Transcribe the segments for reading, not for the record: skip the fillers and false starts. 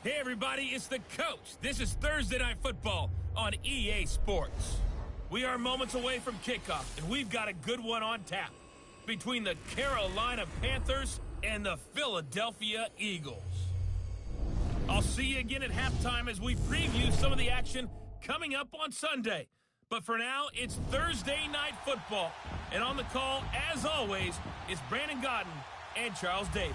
Hey everybody, it's the coach. This is Thursday Night Football on EA Sports. We are moments away from kickoff, and we've got a good one on tap between the Carolina Panthers and the Philadelphia Eagles. I'll see you again at halftime as we preview some of the action coming up on Sunday. But for now, it's Thursday Night Football. And on the call, as always, is Brandon Gaudin and Charles Davis.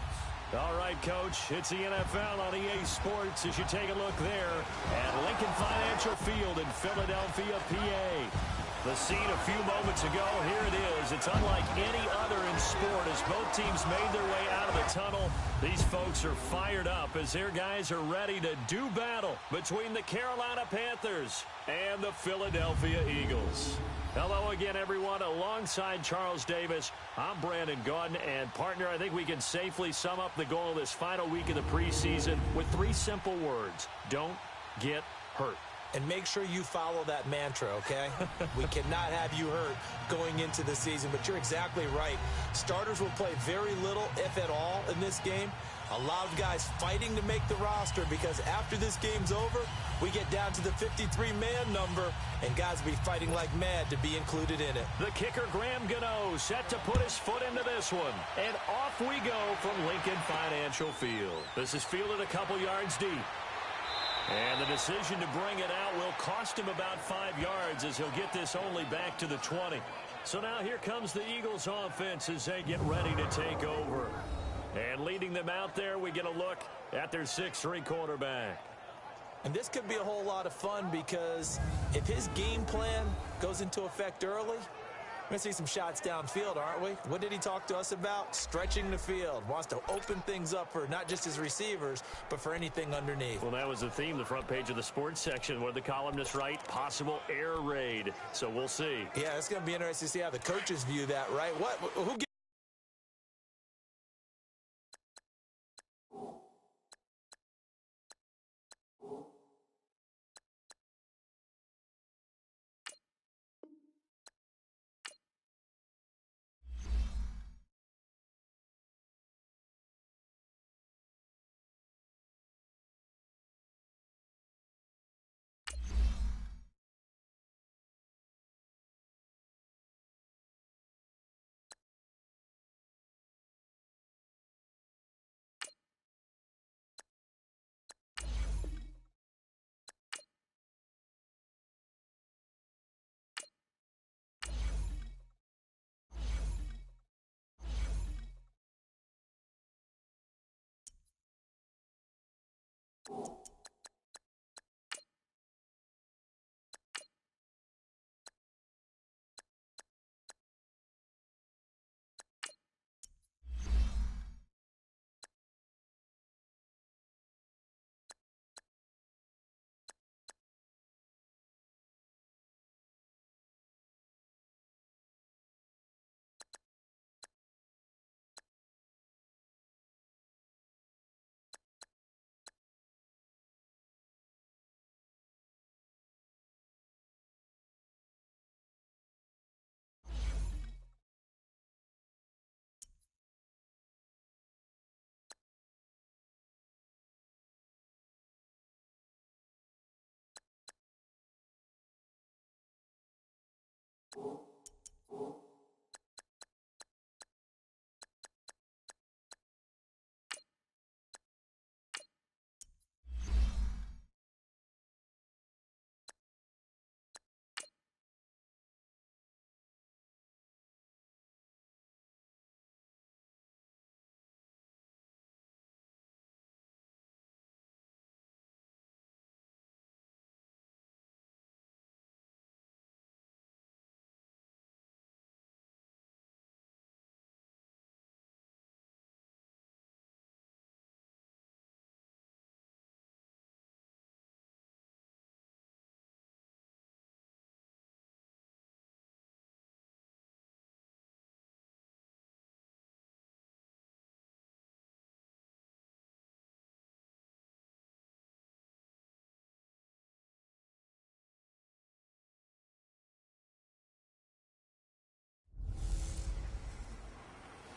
All right, Coach, it's the NFL on EA Sports as you take a look there at Lincoln Financial Field in Philadelphia, PA. The scene a few moments ago, here it is. It's unlike any other in sport as both teams made their way out of the tunnel. These folks are fired up as their guys are ready to do battle between the Carolina Panthers and the Philadelphia Eagles. Hello again, everyone. Alongside Charles Davis, I'm Brandon Gaudin. And, partner, I think we can safely sum up the goal of this final week of the preseason with three simple words. Don't get hurt. And make sure you follow that mantra, okay? We cannot have you hurt going into the season, but you're exactly right. Starters will play very little, if at all, in this game. A lot of guys fighting to make the roster because after this game's over, we get down to the 53-man number, and guys will be fighting like mad to be included in it. The kicker, Graham Gano, set to put his foot into this one. And off we go from Lincoln Financial Field. This is fielded a couple yards deep. And the decision to bring it out will cost him about 5 yards as he'll get this only back to the 20. So now here comes the Eagles offense as they get ready to take over. And leading them out there, we get a look at their 6'3" quarterback. And this could be a whole lot of fun because if his game plan goes into effect early, we're going to see some shots downfield, aren't we? What did he talk to us about? Stretching the field. Wants to open things up for not just his receivers, but for anything underneath. Well, that was the theme, the front page of the sports section, where the columnists write, possible air raid. So we'll see. Yeah, it's going to be interesting to see how the coaches view that, right? Who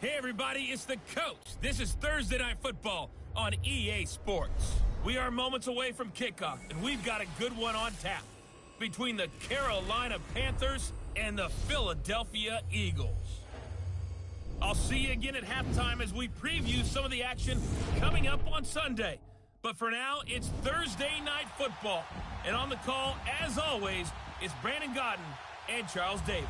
Hey everybody, it's the coach. This is Thursday Night Football on EA Sports. We are moments away from kickoff, and we've got a good one on tap between the Carolina Panthers and the Philadelphia Eagles. I'll see you again at halftime as we preview some of the action coming up on Sunday. But for now, it's Thursday Night Football. And on the call, as always, it's Brandon Gaudin and Charles Davis.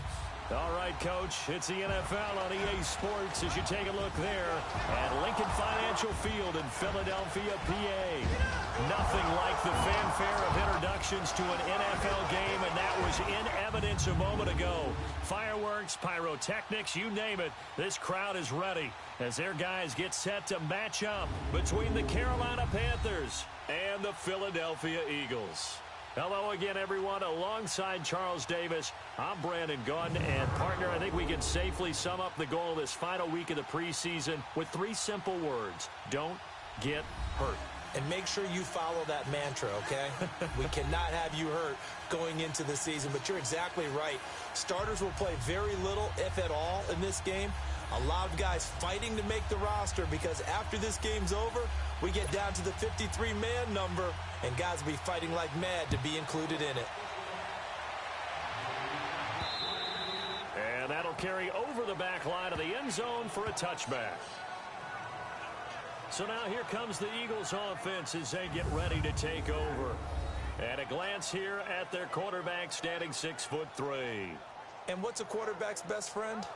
All right, Coach, it's the NFL on EA Sports as you take a look there at Lincoln Financial Field in Philadelphia, PA. Nothing like the fanfare of introductions to an NFL game, and that was in evidence a moment ago. Fireworks, pyrotechnics, you name it, this crowd is ready as their guys get set to match up between the Carolina Panthers and the Philadelphia Eagles. Hello again, everyone. Alongside Charles Davis, I'm Brandon Gaudin, and partner, I think we can safely sum up the goal this final week of the preseason with 3 simple words. Don't get hurt. And make sure you follow that mantra, okay? We cannot have you hurt going into the season, but you're exactly right. Starters will play very little, if at all, in this game. A lot of guys fighting to make the roster because after this game's over, we get down to the 53-man number, and guys will be fighting like mad to be included in it. And that'll carry over the back line of the end zone for a touchback. So now here comes the Eagles offense as they get ready to take over. And a glance here at their quarterback standing 6'3". And what's a quarterback's best friend?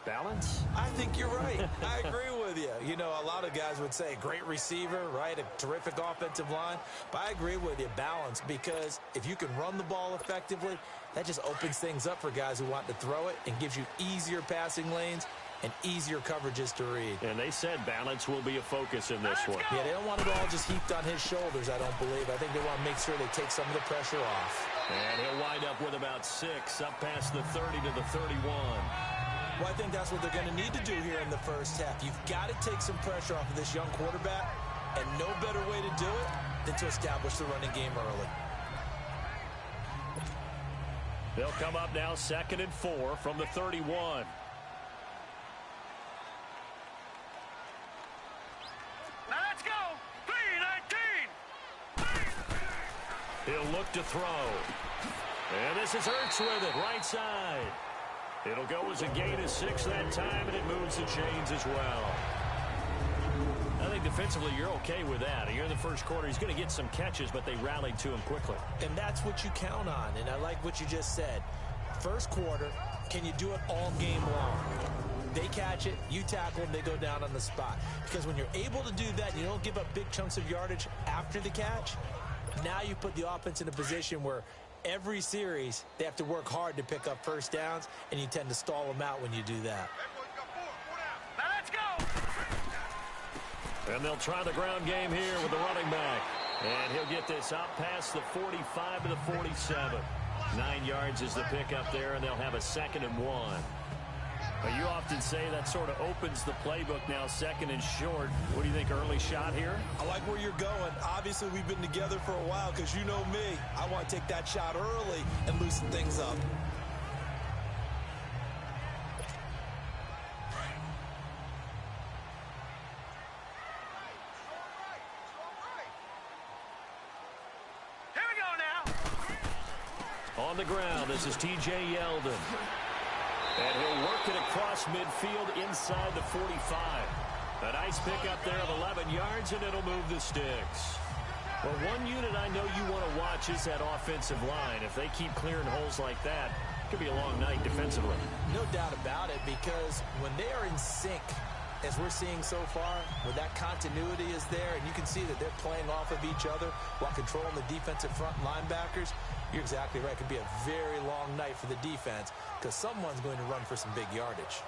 Balance? I think you're right. I agree with you. You know, a lot of guys would say great receiver, right? A terrific offensive line. But I agree with you, balance, because if you can run the ball effectively, that just opens things up for guys who want to throw it and gives you easier passing lanes and easier coverages to read. And they said balance will be a focus in this one. Yeah, they don't want it all just heaped on his shoulders, I don't believe. I think they want to make sure they take some of the pressure off. And he'll wind up with about 6 up past the 30 to the 31. Well, I think that's what they're going to need to do here in the first half. You've got to take some pressure off of this young quarterback, and no better way to do it than to establish the running game early. They'll come up now 2nd and 4 from the 31. Let's go! 3-19! He'll look to throw. And this is Ertz with it, right side. It'll go as a gain of 6 that time, and it moves the chains as well. I think defensively you're okay with that. Here in the first quarter, he's going to get some catches, but they rallied to him quickly. And that's what you count on, and I like what you just said. First quarter, can you do it all game long? They catch it, you tackle them, they go down on the spot. Because when you're able to do that, you don't give up big chunks of yardage after the catch, now you put the offense in a position where every series, they have to work hard to pick up first downs, and you tend to stall them out when you do that. Let's go! And they'll try the ground game here with the running back. And he'll get this out past the 45 to the 47. 9 yards is the pickup there, and they'll have a 2nd and 1. But you often say that sort of opens the playbook now, 2nd and short. What do you think, early shot here? I like where you're going. Obviously, we've been together for a while because you know me. I want to take that shot early and loosen things up. Here we go now! On the ground, this is T.J. Yeldon. And he'll work it across midfield inside the 45. A nice pickup there of 11 yards, and it'll move the sticks. Well, one unit I know you want to watch is that offensive line. If they keep clearing holes like that, it could be a long night defensively. No doubt about it, because when they are in sync, as we're seeing so far, where that continuity is there, and you can see that they're playing off of each other while controlling the defensive front linebackers, you're exactly right. It could be a very long night for the defense because someone's going to run for some big yardage.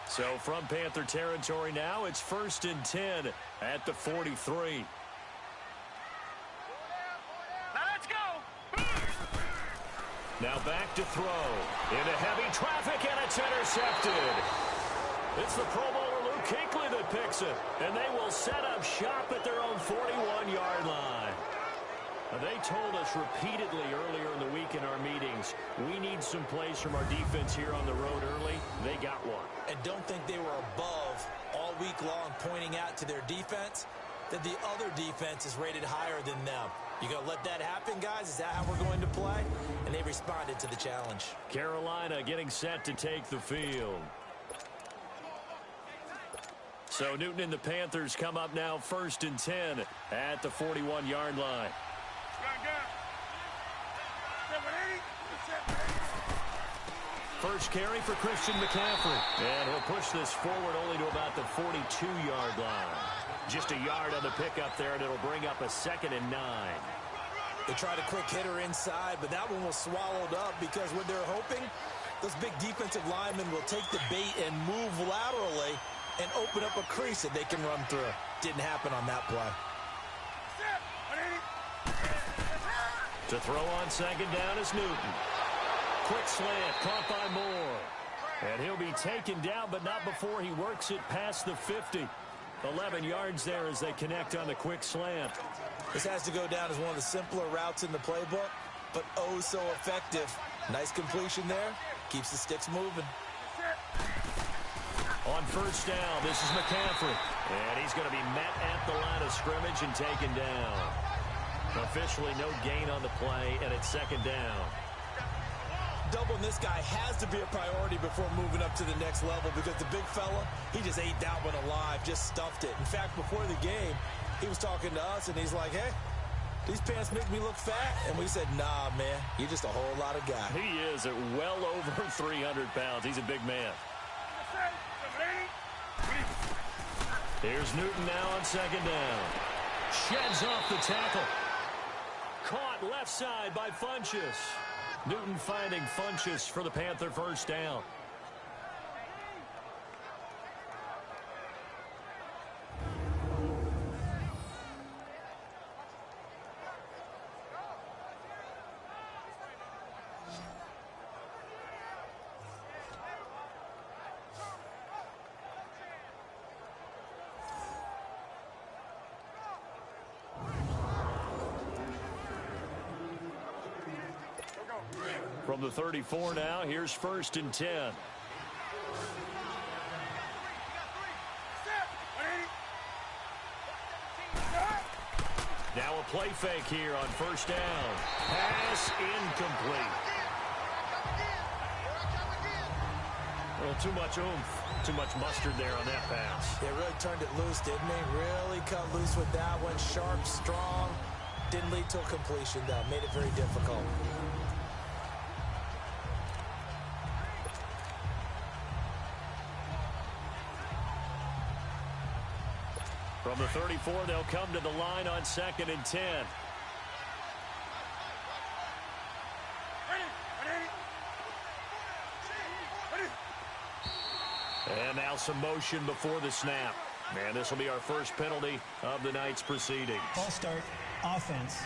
So from Panther territory now, it's 1st and 10 at the 43. Let's go! Now back to throw. Into heavy traffic, and it's intercepted. It's the Pro Bowler Luke Kuechly that picks it. And they will set up shop at their own 41-yard line. They told us repeatedly earlier in the week in our meetings, we need some plays from our defense here on the road early. They got one. And don't think they were above all week long pointing out to their defense that the other defense is rated higher than them. You going to let that happen, guys? Is that how we're going to play? And they responded to the challenge. Carolina getting set to take the field. So Newton and the Panthers come up now 1st and 10 at the 41-yard line. First carry for Christian McCaffrey. And he'll push this forward only to about the 42-yard line. Just a yard on the pickup there, and it'll bring up a 2nd and 9. They tried a quick hitter inside, but that one was swallowed up because when they're hoping, those big defensive linemen will take the bait and move laterally and open up a crease that they can run through. Didn't happen on that play. To throw on 2nd down is Newton. Quick slant, caught by Moore. And he'll be taken down, but not before he works it past the 50. 11 yards there as they connect on the quick slant. This has to go down as one of the simpler routes in the playbook, but oh so effective. Nice completion there. Keeps the sticks moving. On 1st down, this is McCaffrey. And he's going to be met at the line of scrimmage and taken down. Officially no gain on the play, and it's 2nd down. Doubling this guy has to be a priority before moving up to the next level because the big fella, he just ate that one alive, just stuffed it. In fact, before the game, he was talking to us, and he's like, hey, these pants make me look fat. And we said, nah, man, you're just a whole lot of guy. He is at well over 300 pounds. He's a big man. Here's Newton now on 2nd down. Sheds off the tackle. Caught left side by Funchess. Newton finding Funchess for the Panther 1st down. From the 34 now, here's 1st and 10. Now a play fake here on 1st down. Pass incomplete. Well, too much oomph, too much mustard there on that pass. They really turned it loose, didn't they? Really cut loose with that one. Sharp, strong. Didn't lead to a completion, though. Made it very difficult. From the 34, they'll come to the line on 2nd and 10. And now some motion before the snap. Man, this will be our first penalty of the night's proceedings. Ball start, offense.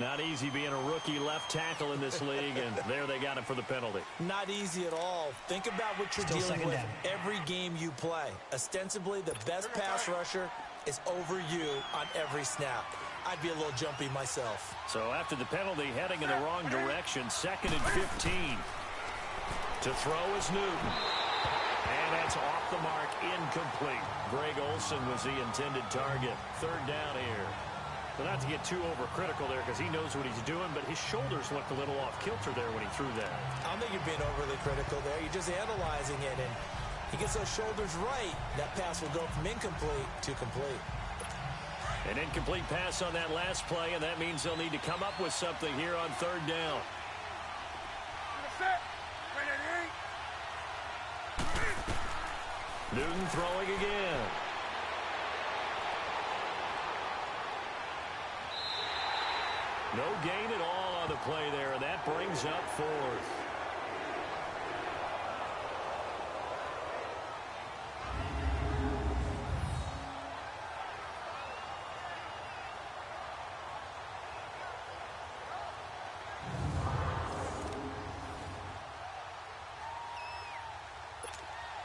Not easy being a rookie left tackle in this league, and there they got him for the penalty. Not easy at all. Think about what you're dealing with every game you play. Ostensibly, the best pass rusher is over you on every snap. I'd be a little jumpy myself. So after the penalty, heading in the wrong direction, 2nd and 15. To throw is Newton. And that's off the mark, incomplete. Greg Olsen was the intended target. 3rd down here. Well, not to get too overcritical there because he knows what he's doing, but his shoulders looked a little off kilter there when he threw that. I don't think you're being overly critical there. You're just analyzing it, and he gets those shoulders right. That pass will go from incomplete to complete. An incomplete pass on that last play, and that means they'll need to come up with something here on 3rd down. Newton throwing again. No gain at all on the play there, and that brings up 4th.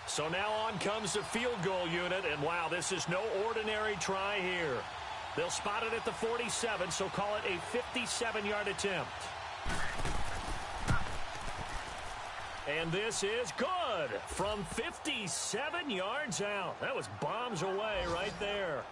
So now on comes the field goal unit, and wow, this is no ordinary try here. They'll spot it at the 47, so call it a 57-yard attempt. And this is good from 57 yards out. That was bombs away right there.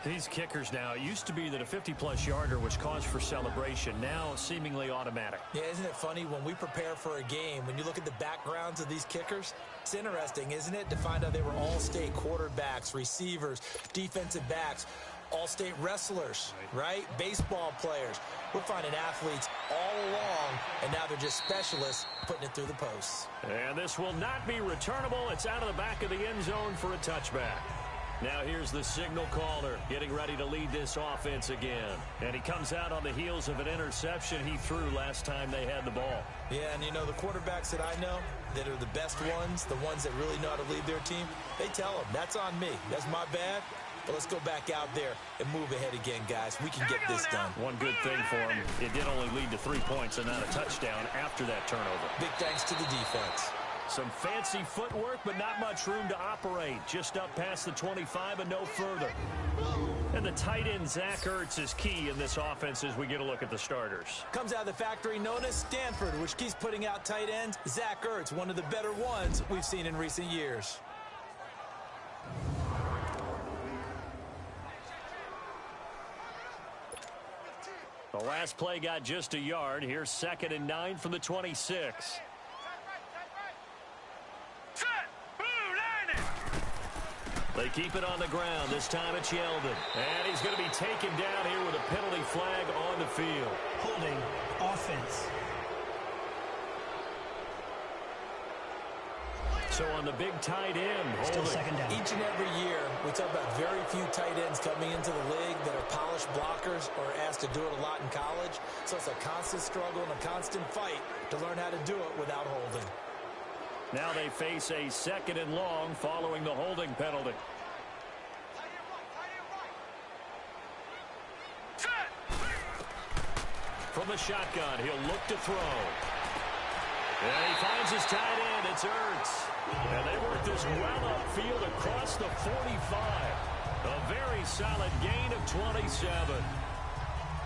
These kickers now, it used to be that a 50-plus yarder was cause for celebration. Now seemingly automatic. Yeah, isn't it funny when we prepare for a game, when you look at the backgrounds of these kickers, it's interesting, isn't it, to find out they were all-state quarterbacks, receivers, defensive backs, all-state wrestlers, right? Baseball players. We're finding athletes all along, and now they're just specialists putting it through the posts. And this will not be returnable. It's out of the back of the end zone for a touchback. Now here's the signal caller getting ready to lead this offense again. And he comes out on the heels of an interception he threw last time they had the ball. Yeah, and you know, the quarterbacks that I know that are the best ones, the ones that really know how to lead their team, they tell them, that's on me. That's my bad. But let's go back out there and move ahead again, guys. We can get this done. One good thing for him, it did only lead to 3 points and not a touchdown after that turnover. Big thanks to the defense. Some fancy footwork, but not much room to operate. Just up past the 25 and no further. And the tight end, Zach Ertz, is key in this offense as we get a look at the starters. Comes out of the factory known as Stanford, which keeps putting out tight ends. Zach Ertz, one of the better ones we've seen in recent years. The last play got just a yard. Here's 2nd and 9 from the 26. They keep it on the ground. This time it's Yeldon. And he's going to be taken down here with a penalty flag on the field. Holding offense. So on the big tight end, Still second down. Each and every year, we talk about very few tight ends coming into the league that are polished blockers or asked to do it a lot in college. So it's a constant struggle and a constant fight to learn how to do it without holding. Now they face a 2nd and long following the holding penalty. From the shotgun, he'll look to throw. And he finds his tight end. It's Ertz. And they work this well upfield across the 45. A very solid gain of 27.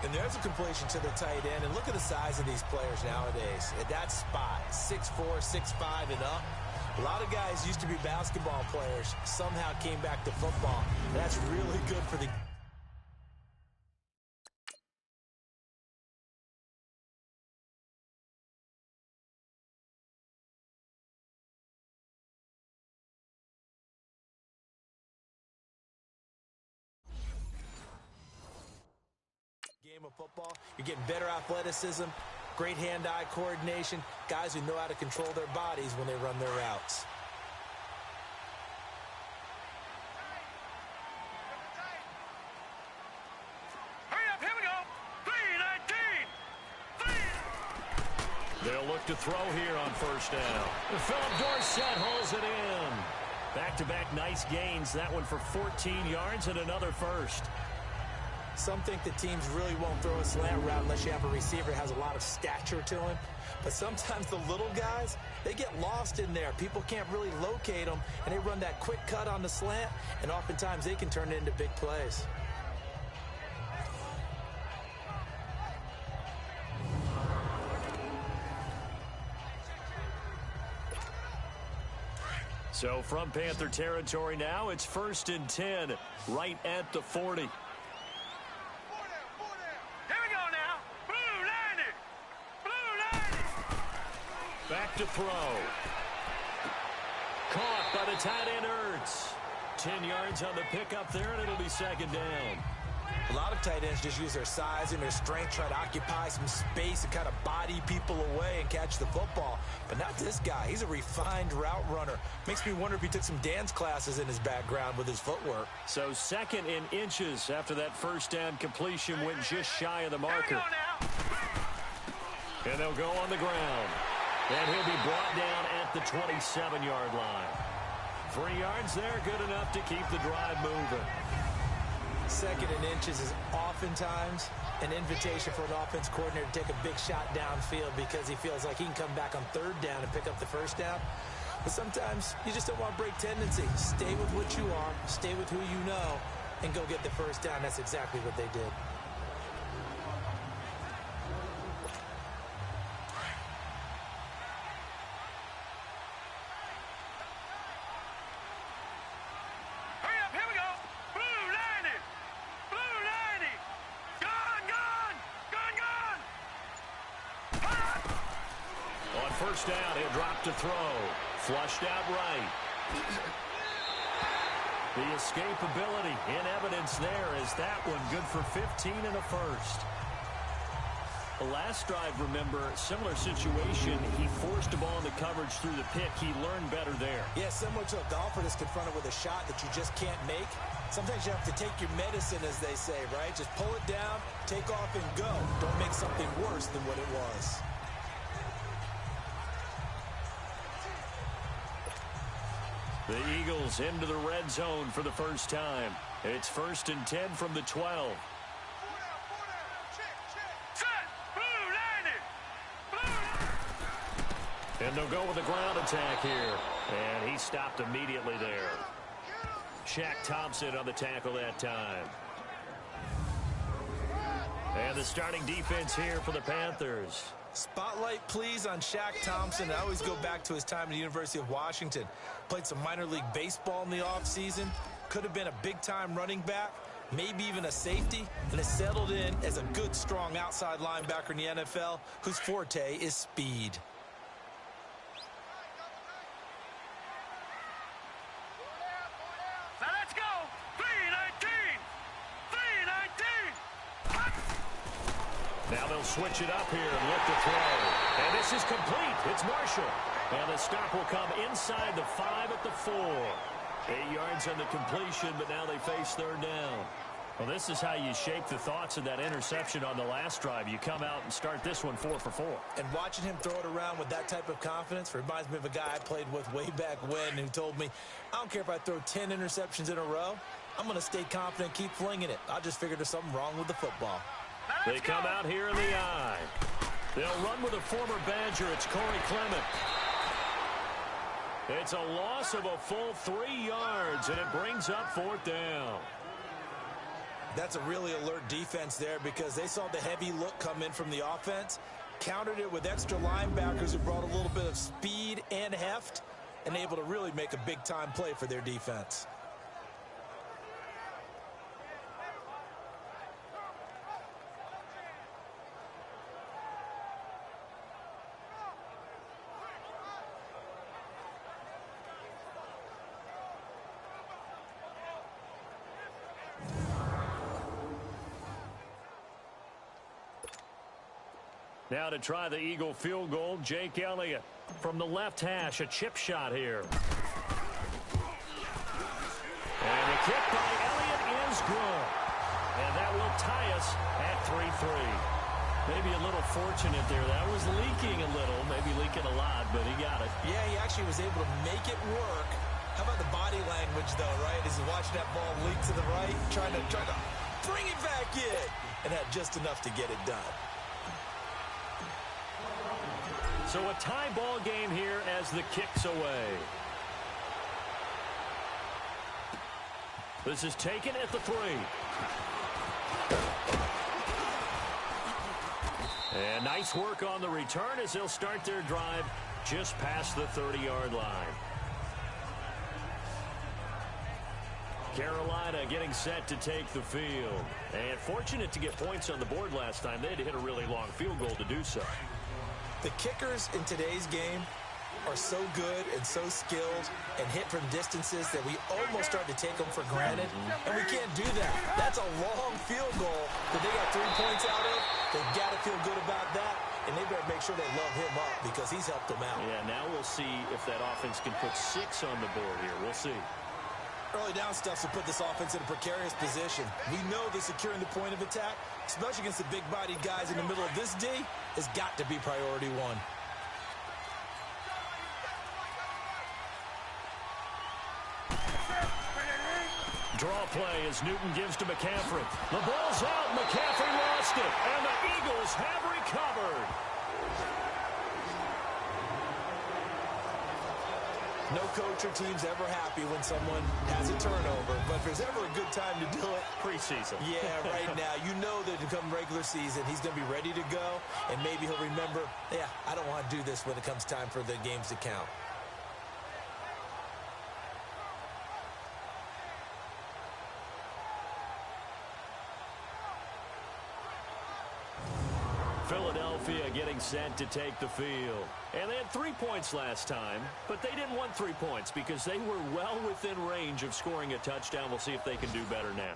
And there's a completion to the tight end. And look at the size of these players nowadays. At that spot, 6'4", 6'5", and up. A lot of guys used to be basketball players. Somehow came back to football. And that's really good for the... game of football. You're getting better athleticism, great hand-eye coordination, guys who know how to control their bodies when they run their routes. Hurry up, here we go. 3-19. They'll look to throw here on 1st down. Philip Dorsett holds it in. Back-to-back nice gains. That one for 14 yards and another first. Some think that teams really won't throw a slant route unless you have a receiver that has a lot of stature to him. But sometimes the little guys, they get lost in there. People can't really locate them, and they run that quick cut on the slant, and oftentimes they can turn it into big plays. So from Panther territory now, it's 1st and 10, right at the 40. Back to throw. Caught by the tight end Ertz. 10 yards on the pickup there, and it'll be 2nd down. A lot of tight ends just use their size and their strength, try to occupy some space and kind of body people away and catch the football. But not this guy. He's a refined route runner. Makes me wonder if he took some dance classes in his background with his footwork. So 2nd and inches after that 1st down completion went just shy of the marker. And they'll go on the ground. And he'll be brought down at the 27-yard line. 3 yards there, good enough to keep the drive moving. 2nd and inches is oftentimes an invitation for an offense coordinator to take a big shot downfield because he feels like he can come back on 3rd down and pick up the 1st down. But sometimes you just don't want to break tendency. Stay with what you are, stay with who you know, and go get the first down. That's exactly what they did. First down, he'll drop to throw. Flushed out right. The escapability in evidence there as that one good for 15 and a first. The last drive, remember, similar situation. He forced a ball in the coverage through the pick. He learned better there. Yeah, similar to a golfer that's confronted with a shot that you just can't make. Sometimes you have to take your medicine, as they say, right? Just pull it down, take off, and go. Don't make something worse than what it was. The Eagles into the red zone for the first time. It's 1st and 10 from the 12. And they'll go with a ground attack here. And he stopped immediately there. Shaq Thompson on the tackle that time. And the starting defense here for the Panthers. Spotlight, please, on Shaq Thompson. I always go back to his time at the University of Washington. Played some minor league baseball in the offseason. Could have been a big-time running back, maybe even a safety, and has settled in as a good, strong outside linebacker in the NFL whose forte is speed. Now let's go! 319! 319! Now they'll switch it up here and look to throw. And this is complete. It's Marshall. And the stop will come inside the 5 at the 4. 8 yards on the completion, but now they face third down. Well, this is how you shake the thoughts of that interception on the last drive. You come out and start this one 4 for 4. And watching him throw it around with that type of confidence reminds me of a guy I played with way back when who told me, I don't care if I throw 10 interceptions in a row. I'm going to stay confident, keep flinging it. I just figured there's something wrong with the football. They come out here in the eye. They'll run with a former Badger. It's Corey Clement. It's a loss of a full 3 yards, and it brings up 4th down. That's a really alert defense there because they saw the heavy look come in from the offense, countered it with extra linebackers who brought a little bit of speed and heft, and able to really make a big-time play for their defense. Now to try the Eagle field goal, Jake Elliott from the left hash, a chip shot here. And the kick by Elliott is good. And that will tie us at 3-3. Maybe a little fortunate there. That was leaking a little, maybe leaking a lot, but he got it. Yeah, he actually was able to make it work. How about the body language, though, right? As he's watching that ball leak to the right, trying to bring it back in, and had just enough to get it done. So a tie ball game here as the kick's away. This is taken at the 3. And nice work on the return as they'll start their drive just past the 30-yard line. Carolina getting set to take the field. And fortunate to get points on the board last time. They had to hit a really long field goal to do so. The kickers in today's game are so good and so skilled and hit from distances that we almost start to take them for granted, and we can't do that. That's a long field goal that they got 3 points out of. They've got to feel good about that, and they better make sure they love him up because he's helped them out. Yeah, now we'll see if that offense can put 6 on the board here. We'll see. Early down stuff will put this offense in a precarious position. We know that securing the point of attack, especially against the big-bodied guys in the middle of this D, has got to be priority 1. Draw play as Newton gives to McCaffrey. The ball's out. McCaffrey lost it, and the Eagles have recovered. No coach or team's ever happy when someone has a turnover, but if there's ever a good time to do it, preseason. Yeah, right now. You know that come regular season, he's going to be ready to go, and maybe he'll remember, yeah, I don't want to do this when it comes time for the games to count. Philadelphia getting set to take the field. And they had 3 points last time, but they didn't want 3 points because they were well within range of scoring a touchdown. We'll see if they can do better now.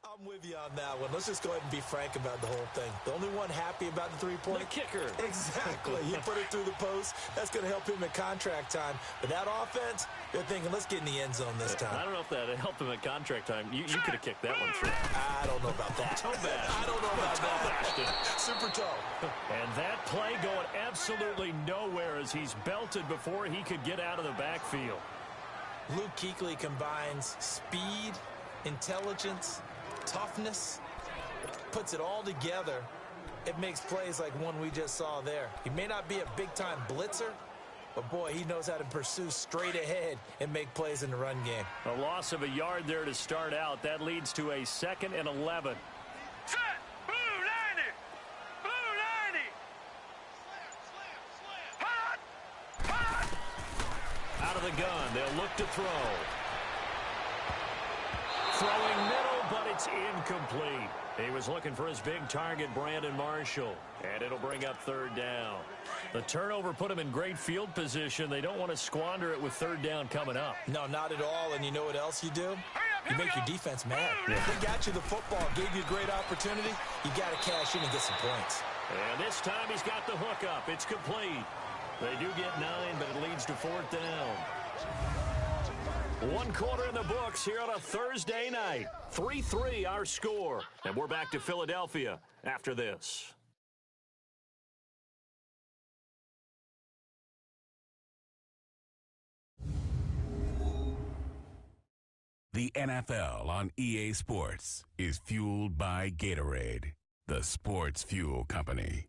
I'm with you on that one. Let's just go ahead and be frank about the whole thing. The only one happy about the three-point? The kicker. Exactly. He put it through the post. That's going to help him at contract time. But that offense, they're thinking, let's get in the end zone this time. I don't know if that helped him at contract time. You could have kicked that one through. I don't know about that. Toe bash. I don't know about that. Super toe. And that play going absolutely nowhere as he's belted before he could get out of the backfield. Luke Kuechly combines speed, intelligence, toughness, puts it all together. It makes plays like one we just saw there. He may not be a big-time blitzer, but boy, he knows how to pursue straight ahead and make plays in the run game. A loss of a yard there to start out. That leads to a 2nd and 11. Set! Blue 90! Blue 90! Hot! Hot! Out of the gun, they'll look to throw. Throwing middle, but it's incomplete. He was looking for his big target, Brandon Marshall, and it'll bring up 3rd down. The turnover put him in great field position. They don't want to squander it with 3rd down coming up. No, not at all, and you know what else you do? You make your defense mad. They got you the football, gave you a great opportunity. You got to cash in and get some points. And this time he's got the hook up. It's complete. They do get 9, but it leads to 4th down. 1 quarter in the books here on a Thursday night. 3-3 our score. And we're back to Philadelphia after this. The NFL on EA Sports is fueled by Gatorade, the sports fuel company.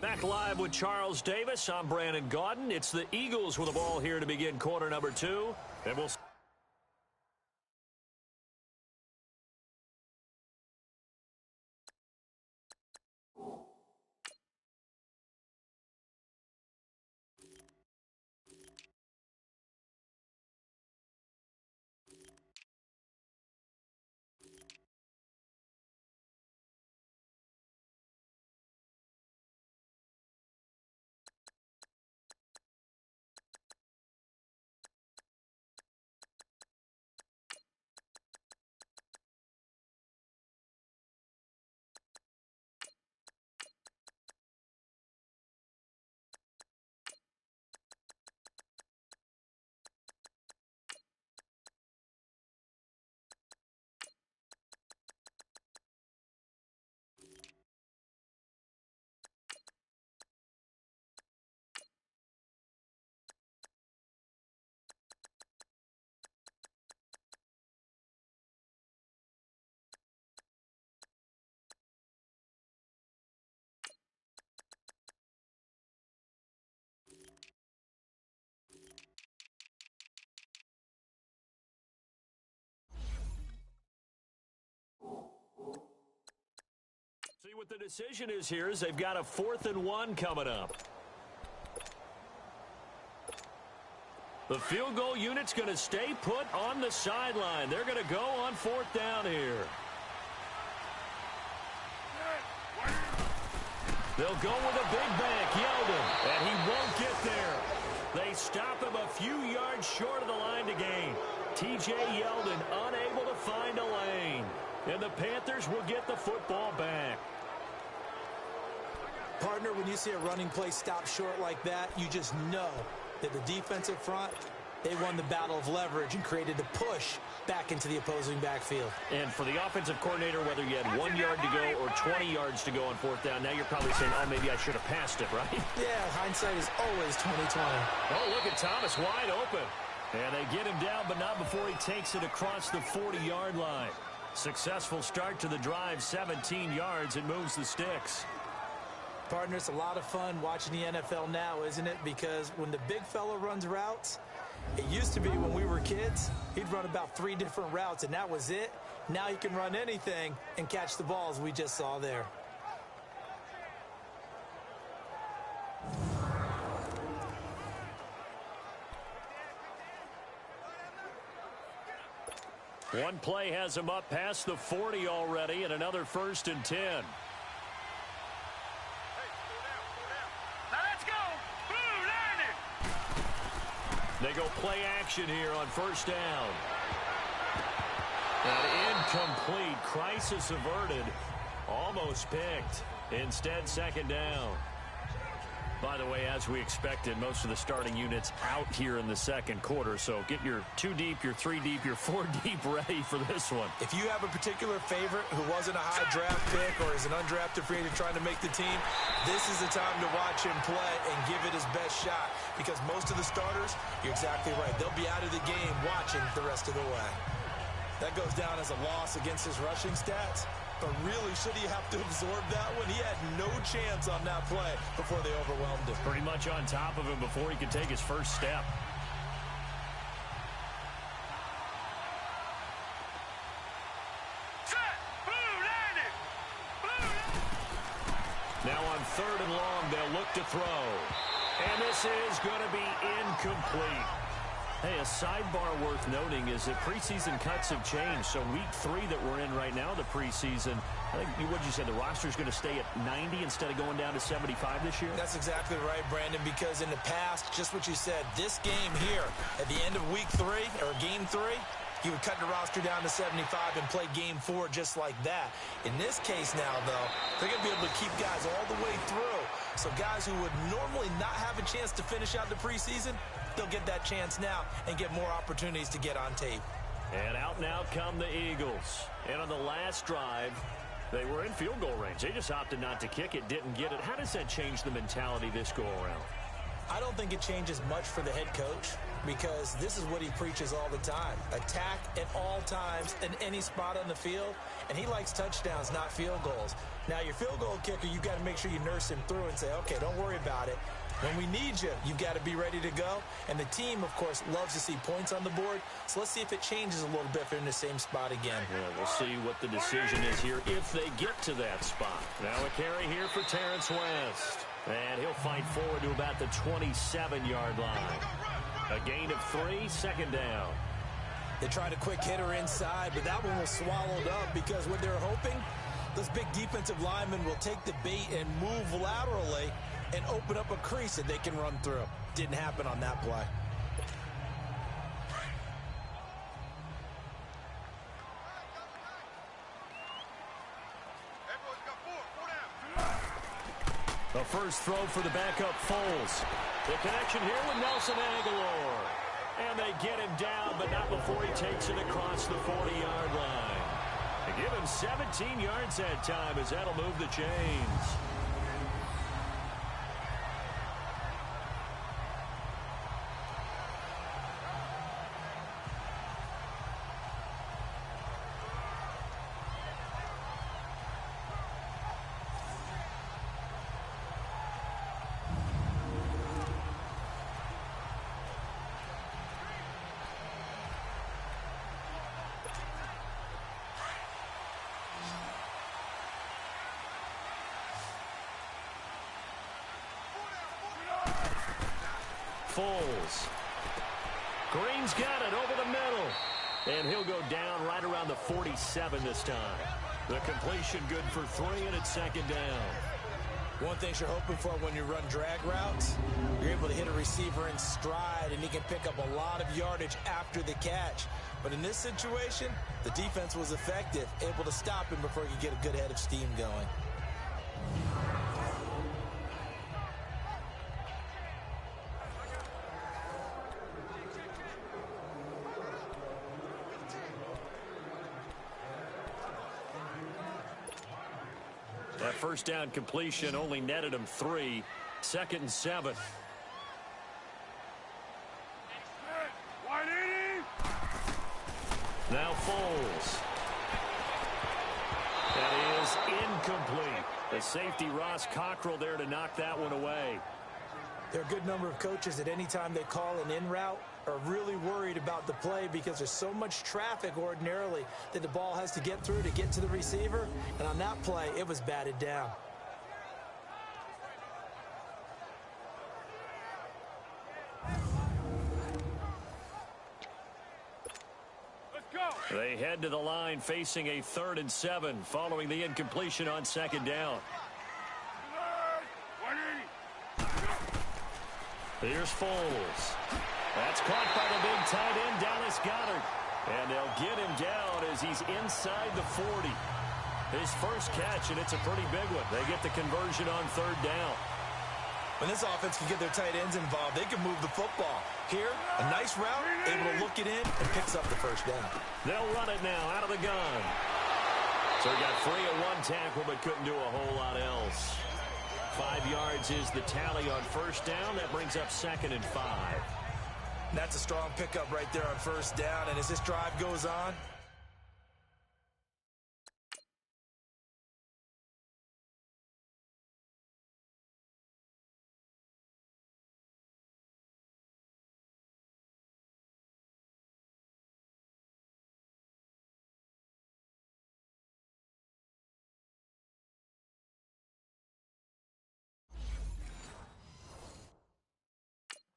Back live with Charles Davis. I'm Brandon Gaudin. It's the Eagles with the ball here to begin quarter number 2. And we'll see what the decision is here is they've got a 4th and 1 coming up. The field goal unit's going to stay put on the sideline. They're going to go on 4th down here. They'll go with a big bank, Yeldon, and he won't get there. They stop him a few yards short of the line to gain. T.J. Yeldon unable to find a lane. And the Panthers will get the football back. Partner, when you see a running play stop short like that, you just know that the defensive front, They won the battle of leverage and created a push back into the opposing backfield. And for the offensive coordinator, whether you had 1 yard to go or 20 yards to go on fourth down, now you're probably saying, oh, maybe I should have passed it, right? Yeah, hindsight is always 20/20. Oh, look at Thomas wide open. And they get him down, but not before he takes it across the 40-yard line. Successful start to the drive, 17 yards, and moves the sticks. Partner, it's a lot of fun watching the NFL now, isn't it? Because when the big fella runs routes, it used to be when we were kids, he'd run about 3 different routes, and that was it. Now he can run anything and catch the balls we just saw there. One play has him up past the 40 already, and another 1st and 10. They go play action here on 1st down. And incomplete. Crisis averted. Almost picked. Instead, 2nd down. By the way, as we expected, most of the starting units out here in the 2nd quarter. So get your 2 deep, your 3 deep, your 4 deep ready for this one. If you have a particular favorite who wasn't a high draft pick or is an undrafted free agent trying to make the team, this is the time to watch him play and give it his best shot. Because most of the starters, you're exactly right, they'll be out of the game watching the rest of the way. That goes down as a loss against his rushing stats. But really, should he have to absorb that one? He had no chance on that play before they overwhelmed him. Pretty much on top of him before he could take his first step. Now on 3rd and long, they'll look to throw. And this is going to be incomplete. Hey, a sidebar worth noting is that preseason cuts have changed. So week 3 that we're in right now, the preseason, I think, what did you say, the roster's going to stay at 90 instead of going down to 75 this year? That's exactly right, Brandon, because in the past, just what you said, this game here, at the end of week 3, or game 3, you would cut the roster down to 75 and play game 4 just like that. In this case now, though, they're going to be able to keep guys all the way through. So guys who would normally not have a chance to finish out the preseason, they'll get that chance now and get more opportunities to get on tape. And out now come the Eagles. And on the last drive, they were in field goal range. They just opted not to kick it, didn't get it. How does that change the mentality this go-around? I don't think it changes much for the head coach because this is what he preaches all the time. Attack at all times in any spot on the field, and he likes touchdowns, not field goals. Now, your field goal kicker, you've got to make sure you nurse him through and say, okay, don't worry about it. When we need you, you've got to be ready to go. And the team, of course, loves to see points on the board. So let's see if it changes a little bit if they're in the same spot again. Yeah, we'll see what the decision is here if they get to that spot. Now a carry here for Terrence West. And he'll fight forward to about the 27-yard line. A gain of 3, 2nd down. They tried a quick hitter inside, but that one was swallowed up because what they're hoping, those big defensive linemen will take the bait and move laterally and open up a crease that they can run through. Didn't happen on that play. The first throw for the backup Foles. The connection here with Nelson Aguilar. And they get him down, but not before he takes it across the 40-yard line. They give him 17 yards that time as that'll move the chains. Foles. Green's got it over the middle. And he'll go down right around the 47 this time. The completion good for 3, and it's 2nd down. One thing you're hoping for when you run drag routes, you're able to hit a receiver in stride, and he can pick up a lot of yardage after the catch. But in this situation, the defense was effective, able to stop him before he could get a good head of steam going. first down completion only netted him 3. 2nd and 7. Now Foles. That is incomplete. The safety Ross Cockrell there to knock that one away. There are a good number of coaches at any time they call an in route are really worried about the play because there's so much traffic ordinarily that the ball has to get through to get to the receiver. And on that play, it was batted down. They head to the line facing a 3rd and 7 following the incompletion on 2nd down. Here's Foles. That's caught by the big tight end, Dallas Goedert. And they'll get him down as he's inside the 40. His first catch, and it's a pretty big one. They get the conversion on 3rd down. When this offense can get their tight ends involved, they can move the football. Here, a nice route, able to look it in, and picks up the first down. They'll run it now out of the gun. So he got free of 1 tackle, but couldn't do a whole lot else. 5 yards is the tally on 1st down. That brings up 2nd and 5. That's a strong pickup right there on 1st down, and as this drive goes on,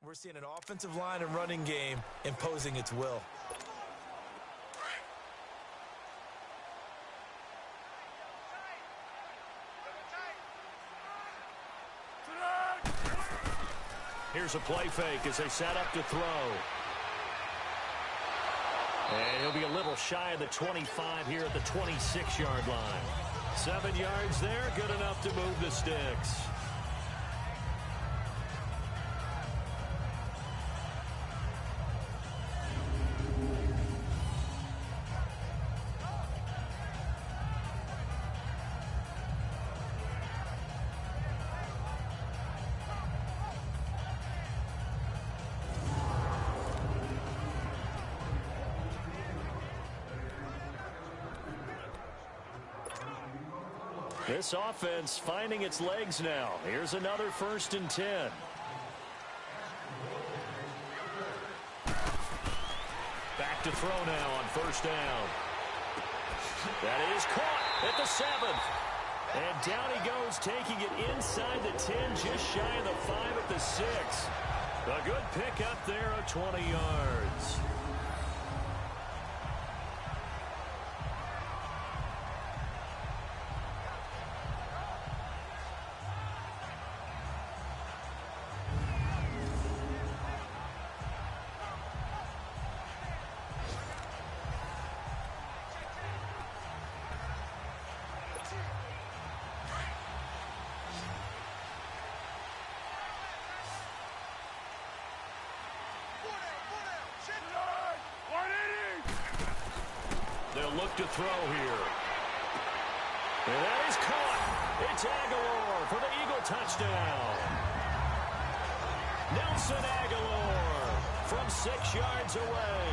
we're seeing an offensive line and running game imposing its will. Here's a play fake as they set up to throw. And he'll be a little shy of the 25 here at the 26-yard line. 7 yards there, good enough to move the sticks. This offense finding its legs now. Here's another 1st and 10. Back to throw now on 1st down. That is caught at the 7th. And down he goes, taking it inside the 10, just shy of the 5 at the 6. A good pickup there of 20 yards. They'll look to throw here. And that is caught. It's Aguilar for the Eagle touchdown. Nelson Aguilar from 6 yards away.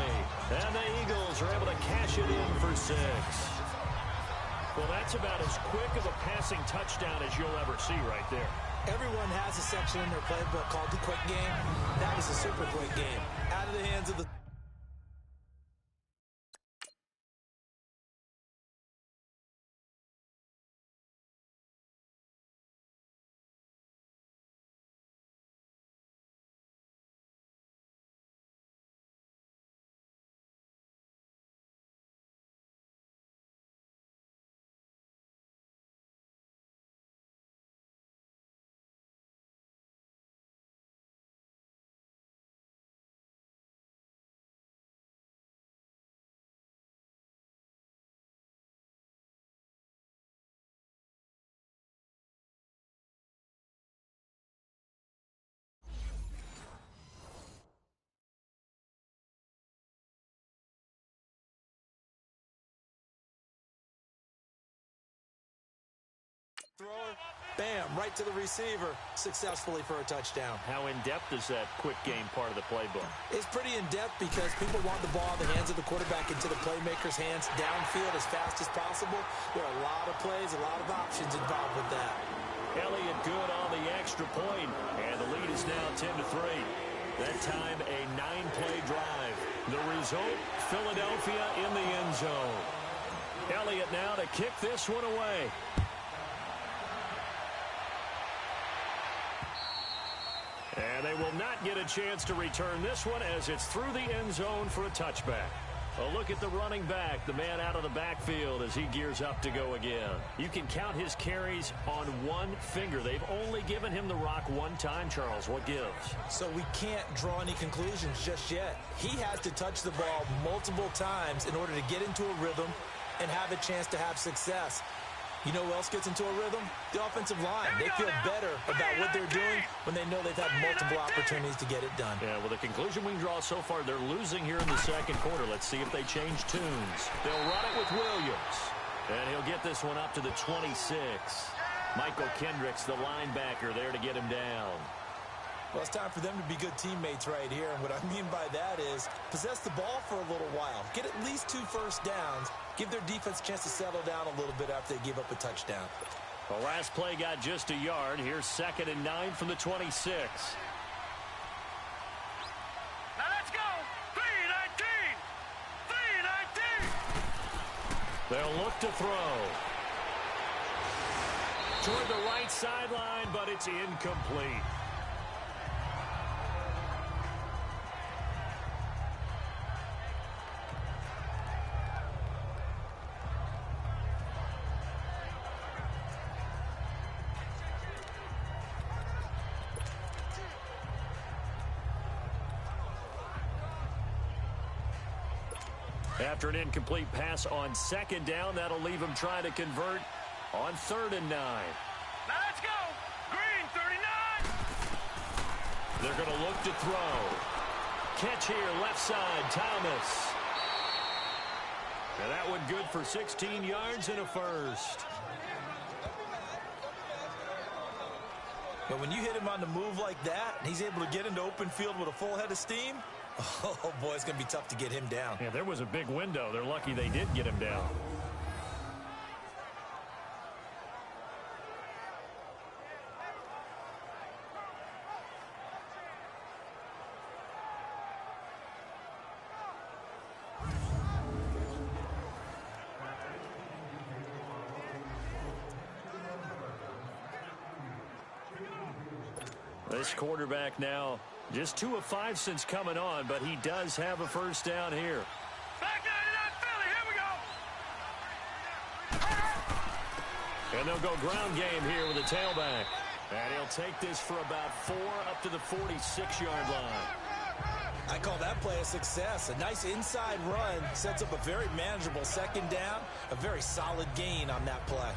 And the Eagles are able to cash it in for 6. Well, that's about as quick of a passing touchdown as you'll ever see right there. Everyone has a section in their playbook called the quick game. That was a super quick game. Out of the hands of the Thrower, bam, right to the receiver, successfully for a touchdown. How in-depth is that quick game part of the playbook? It's pretty in-depth because people want the ball in the hands of the quarterback into the playmaker's hands downfield as fast as possible. There are a lot of plays, a lot of options involved with that. Elliott good on the extra point, and the lead is now 10-3. That time, a 9-play drive. The result, Philadelphia in the end zone. Elliott now to kick this one away. And they will not get a chance to return this one as it's through the end zone for a touchback. A look at the running back, the man out of the backfield as he gears up to go again. You can count his carries on one finger. They've only given him the rock one time, Charles. What gives? So we can't draw any conclusions just yet. He has to touch the ball multiple times in order to get into a rhythm and have a chance to have success. You know who else gets into a rhythm? The offensive line. They feel better about what they're doing when they know they've had multiple opportunities to get it done. Yeah, well, the conclusion we can draw so far, they're losing here in the second quarter. Let's see if they change tunes. They'll run it with Williams. And he'll get this one up to the 26. Michael Kendricks, the linebacker, there to get him down. Well, it's time for them to be good teammates right here. And what I mean by that is possess the ball for a little while. Get at least 2 first downs. Give their defense a chance to settle down a little bit after they give up a touchdown. The last play got just a yard. Here's 2nd and 9 from the 26. Now let's go. 3-19. 3-19. They'll look to throw. Toward the right sideline, but it's incomplete. After an incomplete pass on 2nd down, that'll leave him trying to convert on 3rd and 9. Now let's go. Green, 39. They're going to look to throw. Catch here, left side, Thomas. And that one good for 16 yards and a first. But when you hit him on the move like that, and he's able to get into open field with a full head of steam, oh, boy, it's going to be tough to get him down. Yeah, there was a big window. They're lucky they did get him down. This quarterback now just 2 of 5 since coming on, but he does have a first down here. Back 99 Philly. Here we go. And they'll go ground game here with a tailback. And he'll take this for about 4 up to the 46-yard line. I call that play a success. A nice inside run sets up a very manageable 2nd down, a very solid gain on that play.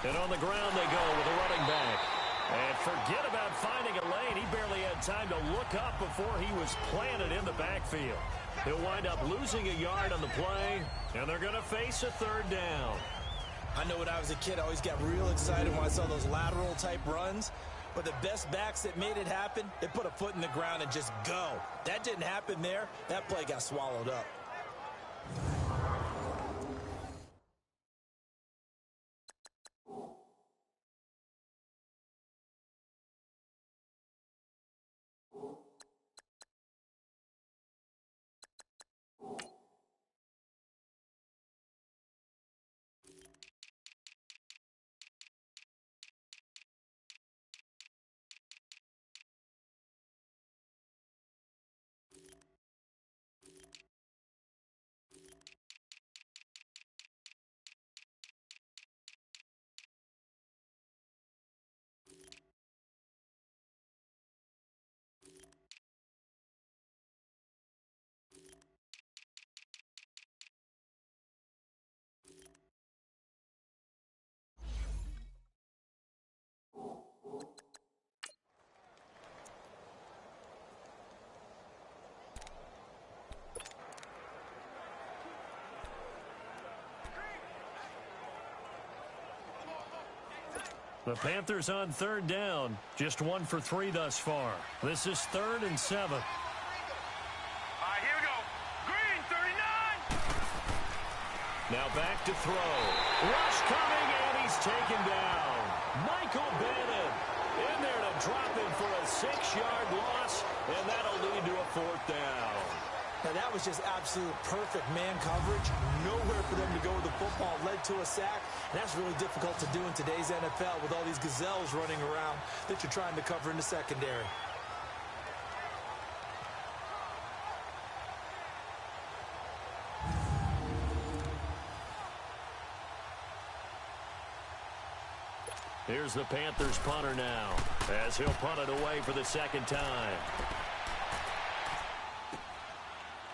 And on the ground they go with a running back. And forget about finding a lane. He barely had time to look up before he was planted in the backfield. He'll wind up losing a yard on the play, and they're going to face a 3rd down. I know when I was a kid, I always got real excited when I saw those lateral-type runs. But the best backs that made it happen, they put a foot in the ground and just go. That didn't happen there. That play got swallowed up. The Panthers on third down. Just 1 for 3 thus far. This is 3rd and 7. All right, here we go. Green, 39. Now back to throw. Rush coming, and he's taken down. Michael Bannon in there to drop him for a 6-yard loss, and that'll lead to a 4th down. Now, that was just absolute perfect man coverage. Nowhere for them to go with the football. Led to a sack. And that's really difficult to do in today's NFL with all these gazelles running around that you're trying to cover in the secondary. Here's the Panthers punter now, as he'll punt it away for the 2nd time.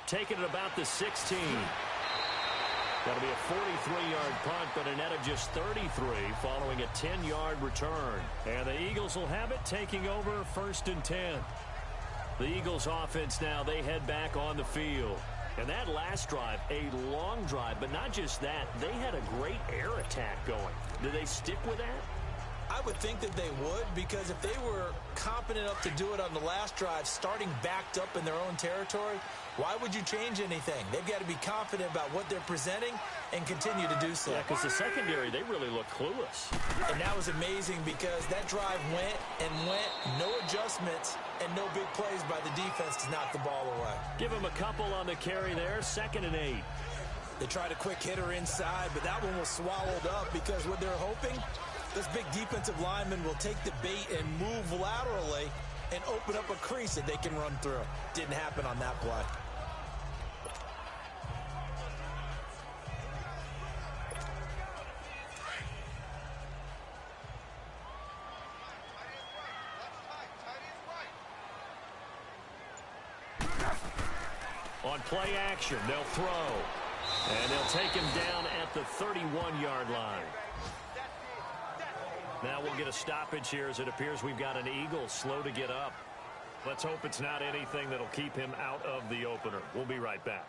Taking it about the 16. That'll be a 43-yard punt, but a net of just 33 following a 10-yard return. And the Eagles will have it, taking over 1st and 10. The Eagles offense now, they head back on the field. And that last drive, a long drive, but not just that. They had a great air attack going. Do they stick with that? I would think that they would, because if they were competent enough to do it on the last drive, starting backed up in their own territory, why would you change anything? They've got to be confident about what they're presenting and continue to do so. Yeah, because the secondary, they really look clueless. And that was amazing because that drive went and went, no adjustments, and no big plays by the defense to knock the ball away. Give them a couple on the carry there, 2nd and 8. They tried a quick hitter inside, but that one was swallowed up because what they're hoping, this big defensive lineman will take the bait and move laterally and open up a crease that they can run through. Didn't happen on that play. On play action, they'll throw. And they'll take him down at the 31-yard line. Now we'll get a stoppage here as it appears we've got an Eagle slow to get up. Let's hope it's not anything that'll keep him out of the opener. We'll be right back.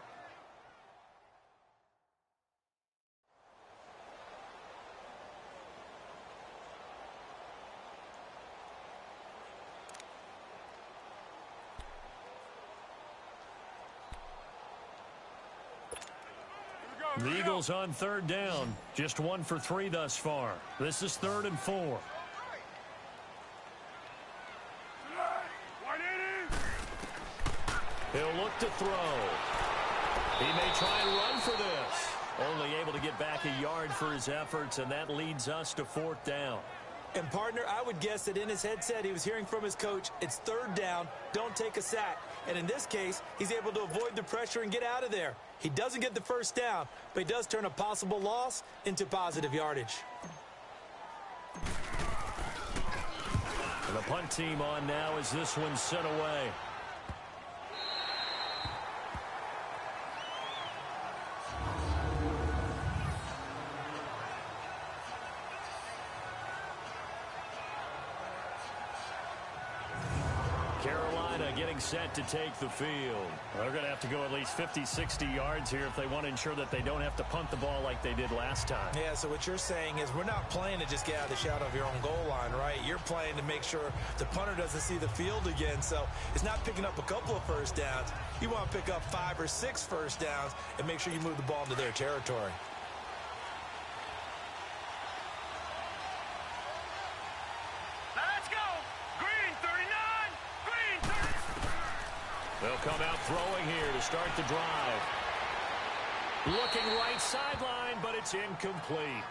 The Eagles on third down. Just 1 for 3 thus far. This is 3rd and 4. He'll look to throw. He may try and run for this. Only able to get back a yard for his efforts, and that leads us to 4th down. And, partner, I would guess that in his headset he was hearing from his coach, it's 3rd down, don't take a sack. And in this case, he's able to avoid the pressure and get out of there. He doesn't get the 1st down, but he does turn a possible loss into positive yardage. And the punt team on now as this one's sent away. Getting set to take the field. They're going to have to go at least 50, 60 yards here if they want to ensure that they don't have to punt the ball like they did last time. Yeah, so what you're saying is we're not playing to just get out of the shadow of your own goal line, right? You're playing to make sure the punter doesn't see the field again. So it's not picking up a couple of 1st downs. You want to pick up 5 or 6 1st downs and make sure you move the ball into their territory. They'll come out throwing here to start the drive. Looking right sideline, but it's incomplete.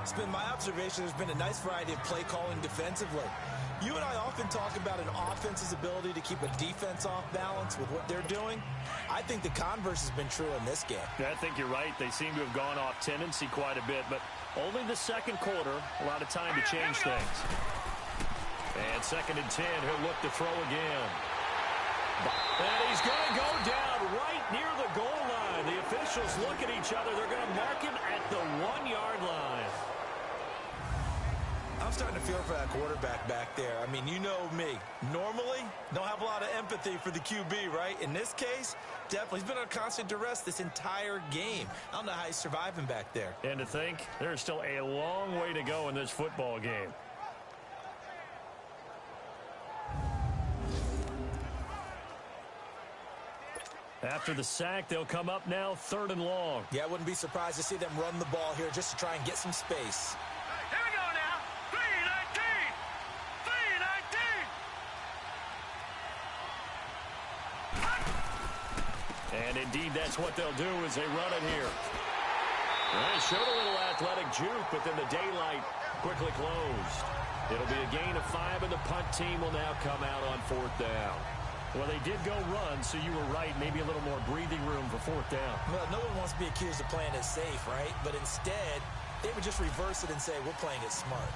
It's been my observation there's been a nice variety of play calling defensively. You and I often talk about an offense's ability to keep a defense off balance with what they're doing. I think the converse has been true in this game. I think you're right. They seem to have gone off tendency quite a bit, but only the 2nd quarter, a lot of time to change things. And 2nd and 10, he'll look to throw again. And he's going to go down right near the goal line. The officials look at each other. They're going to mark him at the 1-yard line. I'm starting to feel for that quarterback back there. I mean, you know me. Normally, don't have a lot of empathy for the QB, right? In this case, definitely. He's been on constant duress this entire game. I don't know how he's surviving back there. And to think, there's still a long way to go in this football game. After the sack, they'll come up now 3rd and long. Yeah, I wouldn't be surprised to see them run the ball here just to try and get some space. Here we go now. 3-19. 3-19. And indeed, that's what they'll do as they run it here. They showed a little athletic juke, but then the daylight quickly closed. It'll be a gain of 5, and the punt team will now come out on 4th down. Well, they did go run, so you were right. Maybe a little more breathing room for 4th down. Well, no one wants to be accused of playing it safe, right? But instead, they would just reverse it and say, we're playing it smart.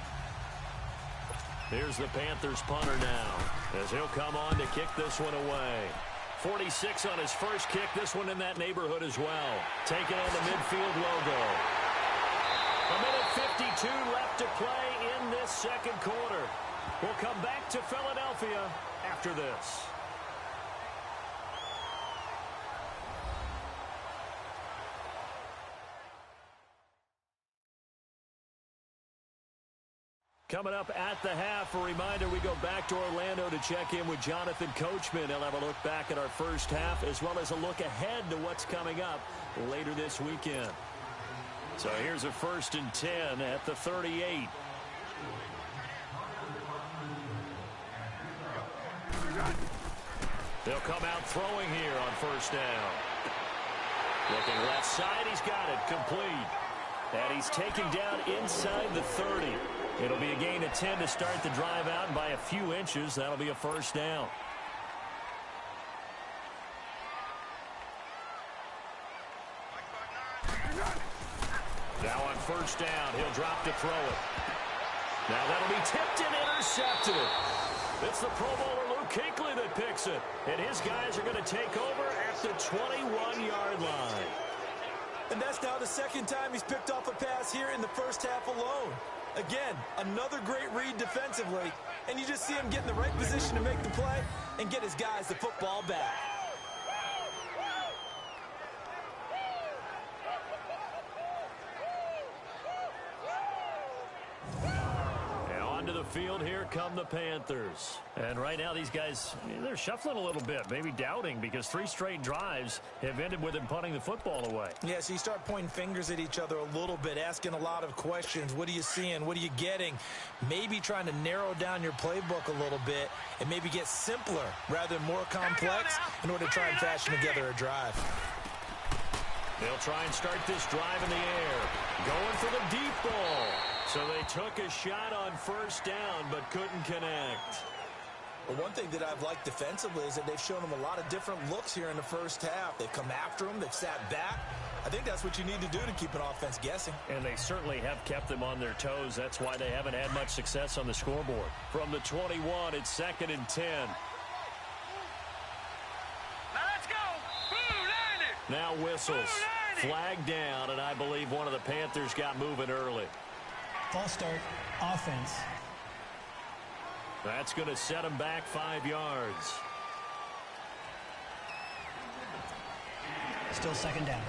Here's the Panthers punter now, as he'll come on to kick this one away. 46 on his first kick, this one in that neighborhood as well. Taking on the midfield logo. A minute 52 left to play in this second quarter. We'll come back to Philadelphia after this. Coming up at the half, a reminder, we go back to Orlando to check in with Jonathan Coachman. He'll have a look back at our first half as well as a look ahead to what's coming up later this weekend. So here's a 1st and 10 at the 38. They'll come out throwing here on 1st down. Looking left side, he's got it complete. And he's taken down inside the 30. It'll be a gain of 10 to start the drive out, and by a few inches, that'll be a 1st down. Now on 1st down, he'll drop to throw it. Now that'll be tipped and intercepted. It's the Pro Bowler Luke Kuechly that picks it, and his guys are going to take over at the 21-yard line. And that's now the 2nd time he's picked off a pass here in the first half alone. Again, another great read defensively, and you just see him get in the right position to make the play and get his guys the football back. To the field, here come the Panthers. And right now these guys, they're shuffling a little bit, maybe doubting, because 3 straight drives have ended with them punting the football away. Yeah, so you start pointing fingers at each other a little bit, asking a lot of questions. What are you seeing? What are you getting? Maybe trying to narrow down your playbook a little bit and maybe get simpler rather than more complex in order to try and fashion together a drive. They'll try and start this drive in the air. Going for the deep ball. So they took a shot on 1st down, but couldn't connect. Well, one thing that I've liked defensively is that they've shown them a lot of different looks here in the first half. They've come after them. They've sat back. I think that's what you need to do to keep an offense guessing. And they certainly have kept them on their toes. That's why they haven't had much success on the scoreboard. From the 21, it's 2nd and 10. Now let's go. Boo, Now whistles. Flag down, and I believe one of the Panthers got moving early. False start, offense. That's going to set him back 5 yards. Still 2nd down.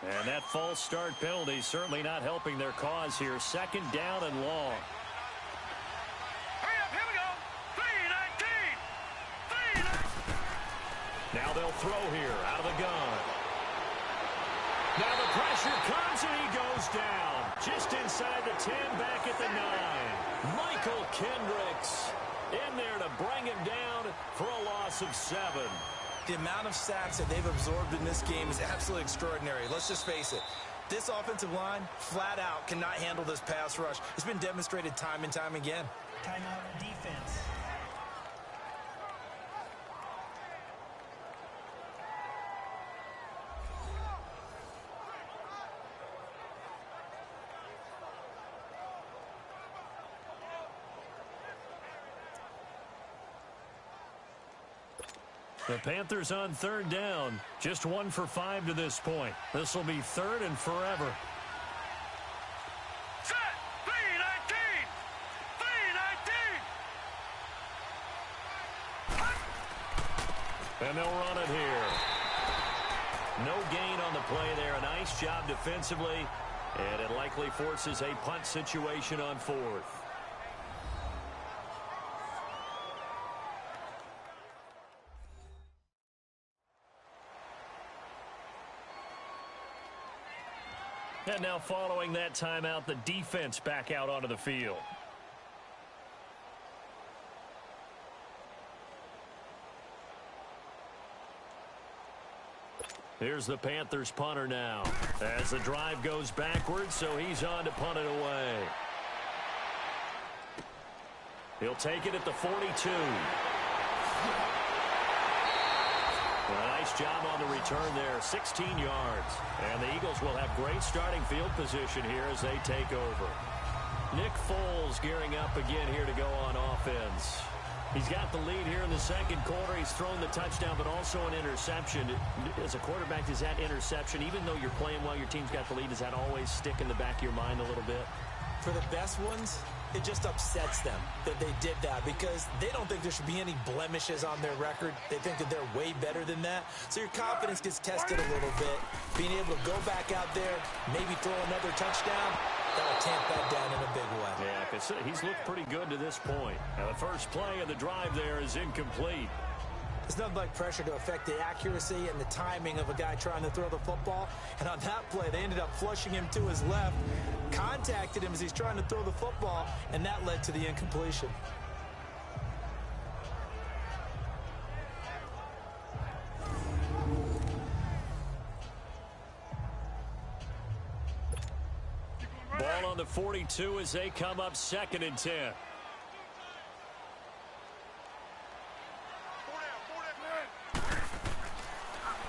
And that false start penalty certainly not helping their cause here. 2nd down and long. Hurry up, here we go. 3-19. 3-19. Now they'll throw here out of the gun. Now the pressure comes and he goes down. Just inside the 10, back at the 9. Michael Kendricks in there to bring him down for a loss of 7. The amount of sacks that they've absorbed in this game is absolutely extraordinary. Let's just face it. This offensive line, flat out, cannot handle this pass rush. It's been demonstrated time and time again. Timeout defense. The Panthers on third down. Just 1 for 5 to this point. This will be third and forever. Set! 3-19! 3-19! And they'll run it here. No gain on the play there. A nice job defensively. And it likely forces a punt situation on fourth. And now following that timeout, the defense back out onto the field. Here's the Panthers punter now. As the drive goes backwards, so he's on to punt it away. He'll take it at the 42. A nice job on the return there, 16 yards. And the Eagles will have great starting field position here as they take over. Nick Foles gearing up again here to go on offense. He's got the lead here in the second quarter. He's thrown the touchdown, but also an interception. As a quarterback, does that interception, even though you're playing well, your team's got the lead, does that always stick in the back of your mind a little bit? For the best ones, it just upsets them that they did that because they don't think there should be any blemishes on their record. They think that they're way better than that. So your confidence gets tested a little bit. Being able to go back out there, maybe throw another touchdown, that'll tamp that down in a big way. Yeah, because he's looked pretty good to this point. Now the first play of the drive there is incomplete. It's nothing like pressure to affect the accuracy and the timing of a guy trying to throw the football. And on that play, they ended up flushing him to his left, contacted him as he's trying to throw the football, and that led to the incompletion. Ball on the 42 as they come up 2nd and 10.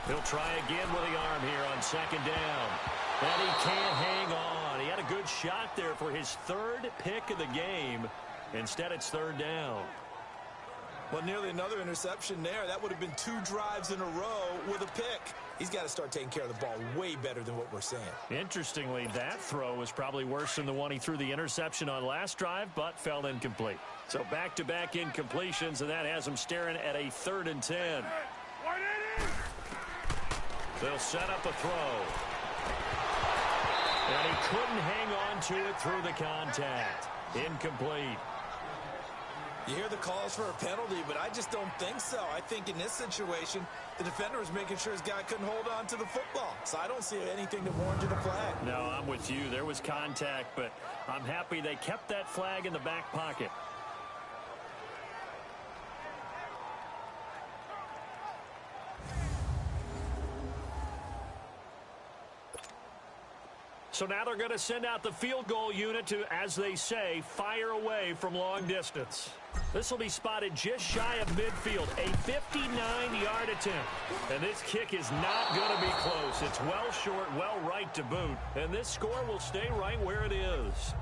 He'll try again with the arm here on 2nd down. And he can't hang on. He had a good shot there for his 3rd pick of the game. Instead, it's 3rd down. Well, nearly another interception there. That would have been 2 drives in a row with a pick. He's got to start taking care of the ball way better than what we're seeing. Interestingly, that throw was probably worse than the one he threw the interception on last drive, but fell incomplete. So back-to-back incompletions, and that has him staring at a 3rd and 10. They'll set up a throw. And he couldn't hang on to it through the contact. Incomplete. You hear the calls for a penalty, but I just don't think so. I think in this situation, the defender was making sure his guy couldn't hold on to the football. So I don't see anything that warranted a flag. No, I'm with you. There was contact, but I'm happy they kept that flag in the back pocket. So now they're going to send out the field goal unit to, as they say, fire away from long distance. This will be spotted just shy of midfield, a 59-yard attempt. And this kick is not going to be close. It's well short, well right to boot. And this score will stay right where it is.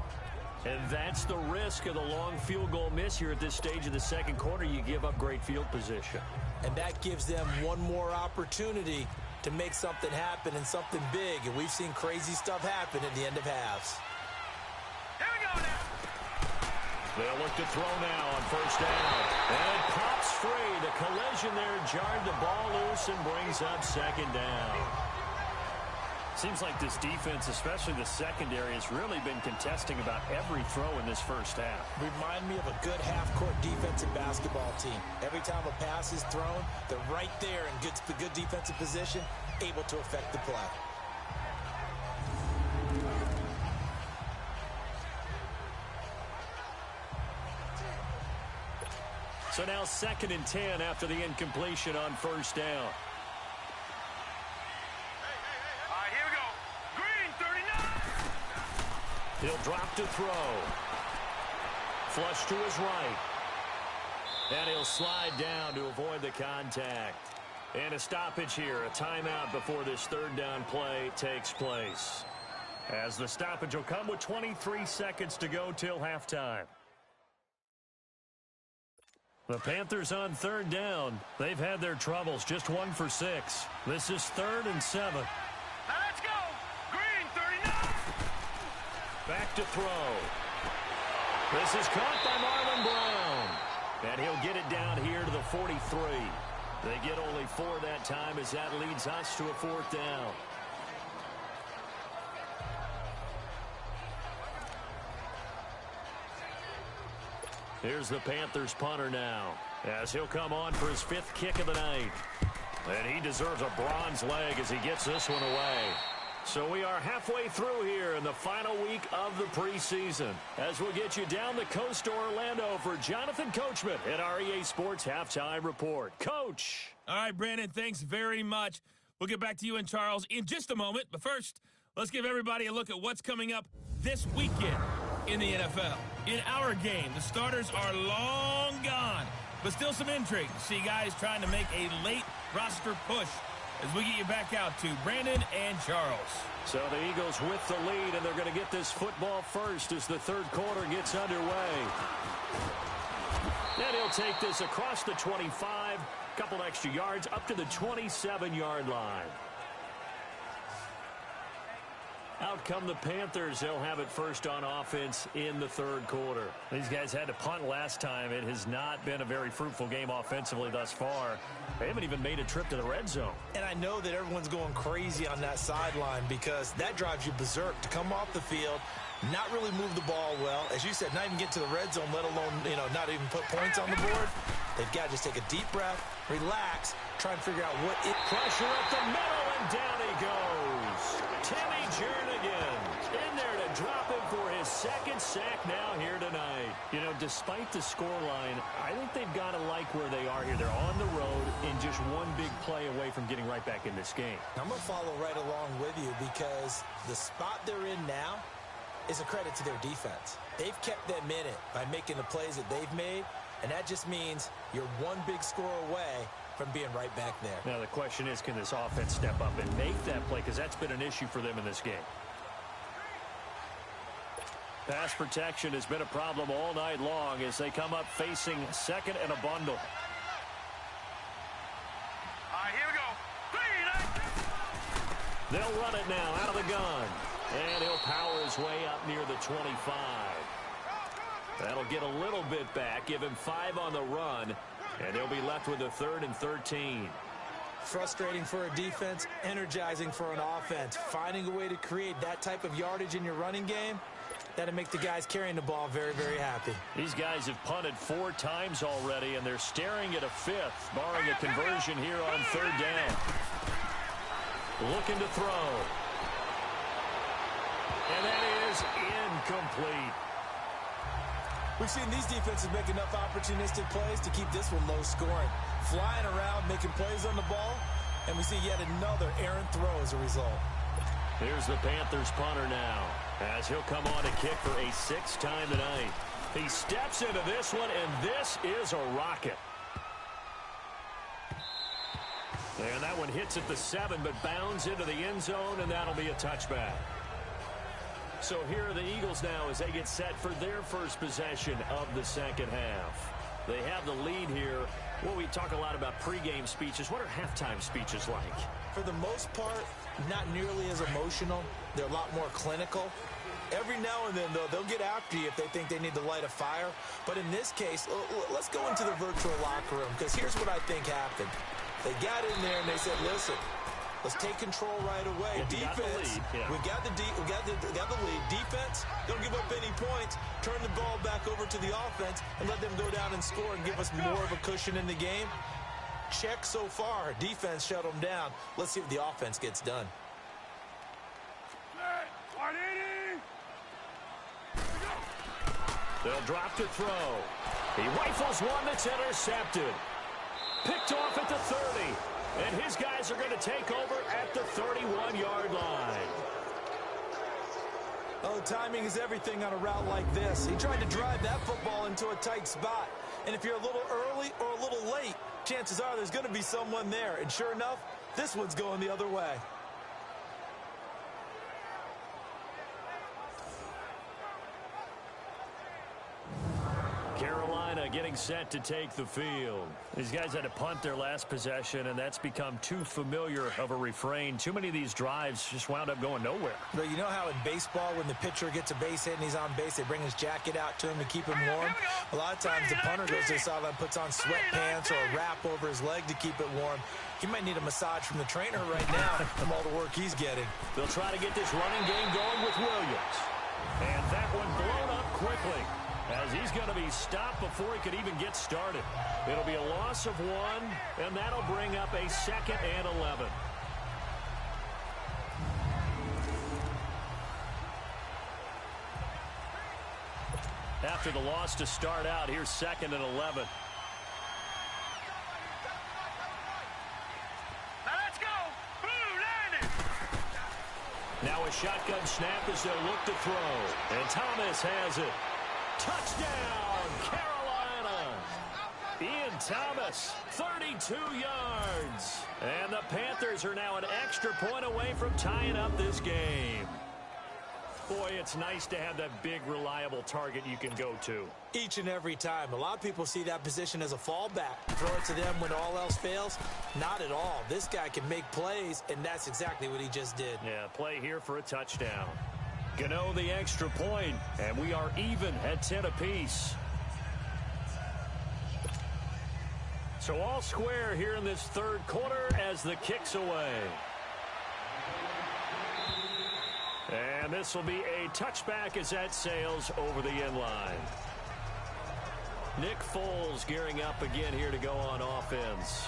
And that's the risk of the long field goal miss here at this stage of the second quarter. You give up great field position. And that gives them one more opportunity to make something happen and something big. And we've seen crazy stuff happen at the end of halves. Here we go now. They'll look to throw now on 1st down. And it pops free. The collision there jarred the ball loose and brings up 2nd down. Seems like this defense, especially the secondary, has really been contesting about every throw in this first half. Remind me of a good half-court defensive basketball team. Every time a pass is thrown, they're right there in good defensive position, able to affect the play. So now 2nd and 10 after the incompletion on 1st down. He'll drop to throw. Flush to his right. And he'll slide down to avoid the contact. And a stoppage here, a timeout before this 3rd down play takes place. As the stoppage will come with 23 seconds to go till halftime. The Panthers on third down. They've had their troubles, just 1 for 6. This is 3rd and 7. Let's go. Green 39. Back to throw. This is caught by Marlon Brown. And he'll get it down here to the 43. They get only 4 that time as that leads us to a 4th down. Here's the Panthers punter now, as he'll come on for his 5th kick of the night. And he deserves a bronze leg as he gets this one away. So we are halfway through here in the final week of the preseason, as we'll get you down the coast to Orlando for Jonathan Coachman at our EA Sports Halftime Report. Coach. All right, Brandon, thanks very much. We'll get back to you and Charles in just a moment. But first, let's give everybody a look at what's coming up this weekend in the NFL. In our game, the starters are long gone, but still some intrigue. See guys trying to make a late roster push as we get you back out to Brandon and Charles. So the Eagles with the lead, and they're going to get this football first as the 3rd quarter gets underway. And he'll take this across the 25, couple extra yards up to the 27-yard line. Out come the Panthers. They'll have it first on offense in the 3rd quarter. These guys had to punt last time. It has not been a very fruitful game offensively thus far. They haven't even made a trip to the red zone. And I know that everyone's going crazy on that sideline because that drives you berserk to come off the field, not really move the ball well. As you said, not even get to the red zone, let alone, not even put points on the board. They've got to just take a deep breath, relax, try and figure out what it... Pressure up the middle, and down he goes. Timmy Jernigan in there to drop him for his 2nd sack now here tonight. Despite the scoreline, I think they've got to like where they are here. They're on the road and just one big play away from getting right back in this game. I'm going to follow right along with you because the spot they're in now is a credit to their defense. They've kept them in it by making the plays that they've made, and that just means you're one big score away from being right back there. Now the question is, can this offense step up and make that play? Because that's been an issue for them in this game. Pass protection has been a problem all night long as they come up facing 2nd and a bundle. All right, here we go. They'll run it now out of the gun. And he'll power his way up near the 25. That'll get a little bit back, give him 5 on the run. And they'll be left with a 3rd and 13. Frustrating for a defense, energizing for an offense. Finding a way to create that type of yardage in your running game, that'll make the guys carrying the ball very, very happy. These guys have punted 4 times already, and they're staring at a 5th, barring a conversion here on 3rd down. Looking to throw. And that is incomplete. We've seen these defenses make enough opportunistic plays to keep this one low scoring. Flying around, making plays on the ball, and we see yet another errant throw as a result. Here's the Panthers punter now, as he'll come on to kick for a 6th time tonight. He steps into this one, and this is a rocket. And that one hits at the 7, but bounds into the end zone, and that'll be a touchback. So here are the Eagles now as they get set for their first possession of the 2nd half. They have the lead here. Well, we talk a lot about pregame speeches. What are halftime speeches like? For the most part, not nearly as emotional. They're a lot more clinical. Every now and then, though, they'll get after you if they think they need to light a fire. But in this case, let's go into the virtual locker room, because here's what I think happened. They got in there and they said, listen, let's take control right away. Defense, we got the lead. Defense, don't give up any points. Turn the ball back over to the offense and let them go down and score and give us more of a cushion in the game. Check so far. Defense shut them down. Let's see if the offense gets done. They'll drop to throw. He rifles one that's intercepted. Picked off at the 30. And his guys are going to take over at the 31-yard line. Oh, timing is everything on a route like this. He tried to drive that football into a tight spot. And if you're a little early or a little late, chances are there's going to be someone there. And sure enough, this one's going the other way. Carolina getting set to take the field. These guys had to punt their last possession, and that's become too familiar of a refrain. Too many of these drives just wound up going nowhere. But you know how in baseball, when the pitcher gets a base hit and he's on base, they bring his jacket out to him to keep him warm? A lot of times the punter goes to the sideline, puts on sweatpants or a wrap over his leg to keep it warm. He might need a massage from the trainer right now from all the work he's getting. They'll try to get this running game going with Williams. And that one blown up quickly, as he's going to be stopped before he could even get started. It'll be a loss of 1, and that'll bring up a 2nd and 11. After the loss to start out, here's 2nd and 11. Now a shotgun snap as they'll look to throw. And Thomas has it. Touchdown, Carolina. Ian Thomas, 32 yards. And the Panthers are now an extra point away from tying up this game. Boy, it's nice to have that big, reliable target you can go to. Each and every time. A lot of people see that position as a fallback. Throw it to them when all else fails. Not at all. This guy can make plays, and that's exactly what he just did. Yeah, play here for a touchdown. Gano the extra point, and we are even at 10 apiece. So all square here in this third quarter as the kick's away. And this will be a touchback as that sails over the end line. Nick Foles gearing up again here to go on offense.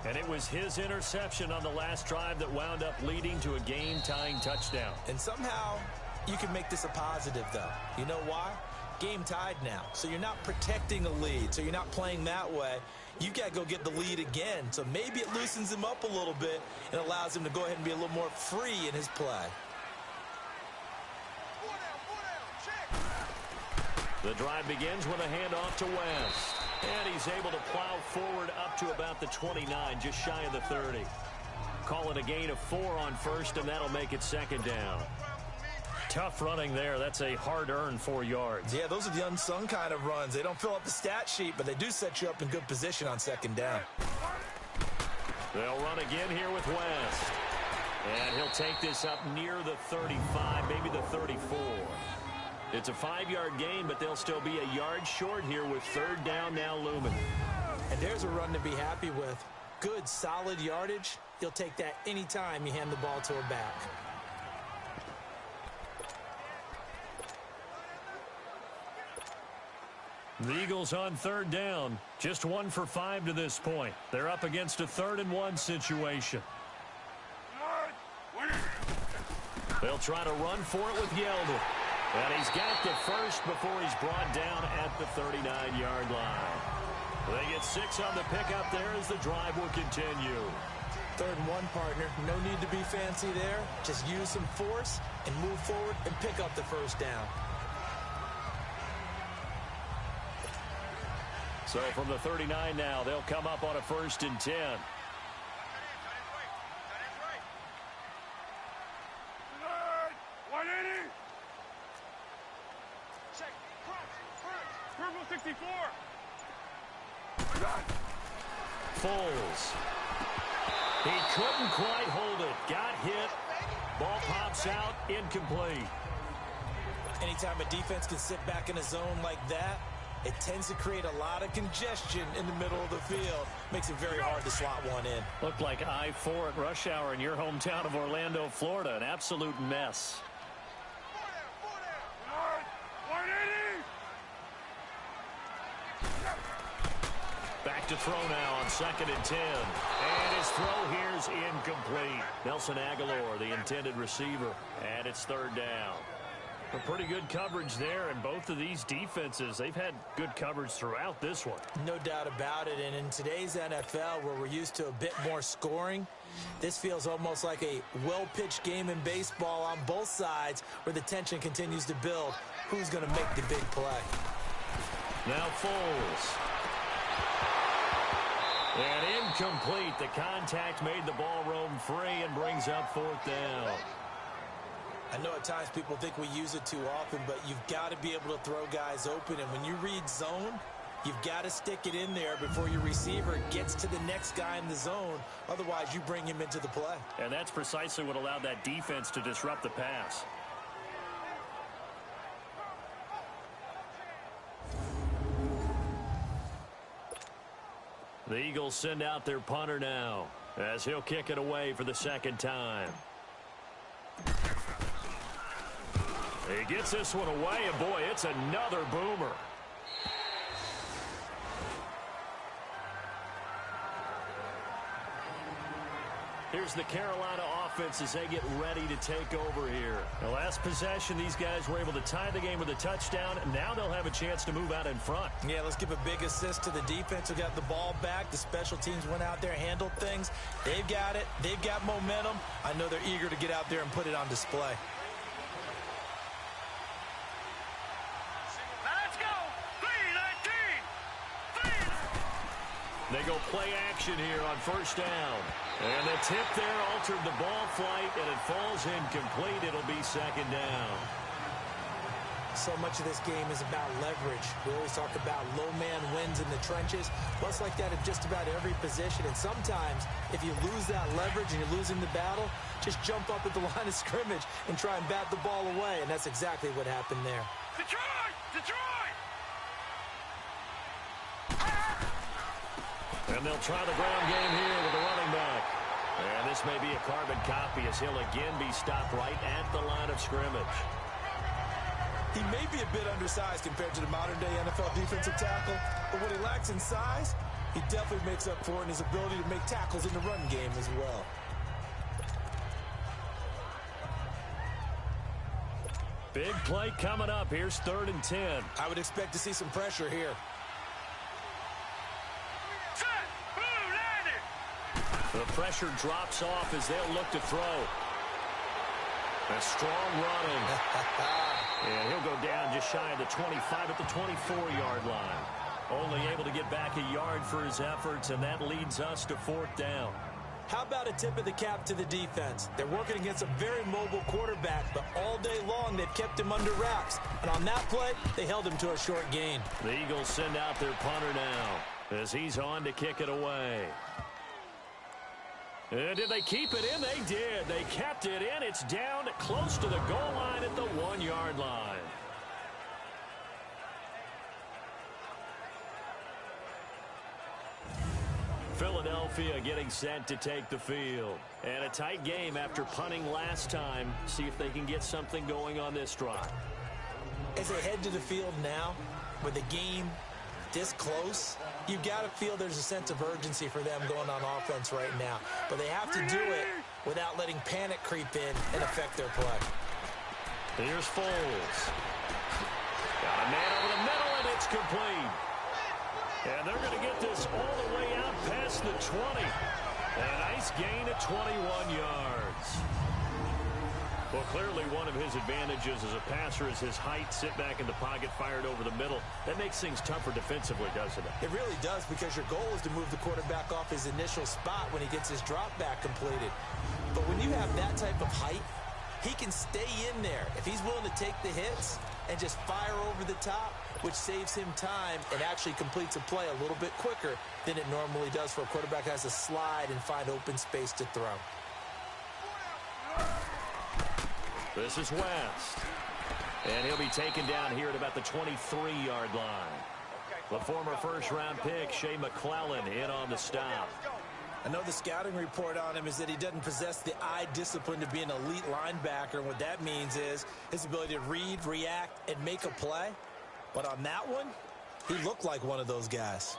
And it was his interception on the last drive that wound up leading to a game-tying touchdown. And somehow you can make this a positive, though. You know why? Game tied now. So you're not protecting a lead. So you're not playing that way. You've got to go get the lead again. So maybe it loosens him up a little bit and allows him to go ahead and be a little more free in his play. The drive begins with a handoff to West. And he's able to plow forward up to about the 29, just shy of the 30. Call it a gain of 4 on first, and that'll make it 2nd down. Tough running there. That's a hard-earned 4 yards. Yeah, those are the unsung kind of runs. They don't fill up the stat sheet, but they do set you up in good position on 2nd down. They'll run again here with West. And he'll take this up near the 35, maybe the 34. It's a 5-yard gain, but they'll still be a yard short here with 3rd down now looming. And there's a run to be happy with. Good, solid yardage. You'll take that anytime you hand the ball to a back. The Eagles on 3rd down. Just 1 for 5 to this point. They're up against a 3rd and 1 situation. They'll try to run for it with Yeldon. And he's got the first before he's brought down at the 39-yard line. They get 6 on the pickup there as the drive will continue. 3rd and 1, partner. No need to be fancy there. Just use some force and move forward and pick up the 1st down. So from the 39 now, they'll come up on a 1st and 10. Foles. He couldn't quite hold it. Got hit. Ball pops out. Incomplete. Anytime a defense can sit back in a zone like that, it tends to create a lot of congestion in the middle of the field. Makes it very hard to slot one in. Looked like I-4 at rush hour in your hometown of Orlando, Florida. An absolute mess. Back to throw now on 2nd and 10. And his throw here's incomplete. Nelson Aguilar, the intended receiver. And it's 3rd down. A pretty good coverage there, and both of these defenses, they've had good coverage throughout this one. No doubt about it, and in today's NFL, where we're used to a bit more scoring, this feels almost like a well-pitched game in baseball on both sides, where the tension continues to build. Who's going to make the big play? Now Foles. And incomplete. The contact made the ball roam free and brings up 4th down. I know at times people think we use it too often, but you've got to be able to throw guys open. And when you read zone, You've got to stick it in there before your receiver gets to the next guy in the zone. Otherwise, you bring him into the play. And that's precisely what allowed that defense to disrupt the pass. The Eagles send out their punter now as he'll kick it away for the second time. He gets this one away, and boy, it's another boomer. Here's the Carolina offense as they get ready to take over here. The last possession, these guys were able to tie the game with a touchdown. Now they'll have a chance to move out in front. Yeah, let's give a big assist to the defense who got the ball back. The special teams went out there, handled things. They've got it. They've got momentum. I know they're eager to get out there and put it on display. Let's go! 3-19! They go play action here on first down. And the tip there altered the ball flight, and it falls incomplete. It'll be second down. So much of this game is about leverage. We always talk about low man wins in the trenches. Well, it's like that in just about every position. And sometimes, if you lose that leverage and you're losing the battle, just jump up at the line of scrimmage and try and bat the ball away. And that's exactly what happened there. Detroit! Detroit! And they'll try the ground game here with the running back. And this may be a carbon copy as he'll again be stopped right at the line of scrimmage. He may be a bit undersized compared to the modern-day NFL defensive tackle, but what he lacks in size, he definitely makes up for in his ability to make tackles in the run game as well. Big play coming up. Here's 3rd and 10. I would expect to see some pressure here. The pressure drops off as they'll look to throw. A strong running. And he'll go down just shy of the 25 at the 24-yard line. Only able to get back a yard for his efforts, and that leads us to 4th down. How about a tip of the cap to the defense? They're working against a very mobile quarterback, but all day long they've kept him under wraps. And on that play, they held him to a short gain. The Eagles send out their punter now as he's on to kick it away. And did they keep it in? They did. They kept it in. It's down close to the goal line at the 1-yard line. Philadelphia getting set to take the field. And a tight game after punting last time. See if they can get something going on this drive. As they head to the field now, with the game this close, you've got to feel there's a sense of urgency for them going on offense right now. But they have to do it without letting panic creep in and affect their play. Here's Foles. Got a man over the middle, and it's complete. And they're going to get this all the way out past the 20. A nice gain at 21 yards. Well, clearly one of his advantages as a passer is his height. Sit back in the pocket, fired over the middle. That makes things tougher defensively, doesn't it? It really does, because your goal is to move the quarterback off his initial spot when he gets his drop back completed. But when you have that type of height, he can stay in there if he's willing to take the hits and just fire over the top, which saves him time and actually completes a play a little bit quicker than it normally does for a quarterback that has to slide and find open space to throw. This is West. And he'll be taken down here at about the 23-yard line. The former first-round pick, Shea McClellan, in on the stop. I know the scouting report on him is that he doesn't possess the eye discipline to be an elite linebacker. And what that means is his ability to read, react, and make a play. But on that one, he looked like one of those guys.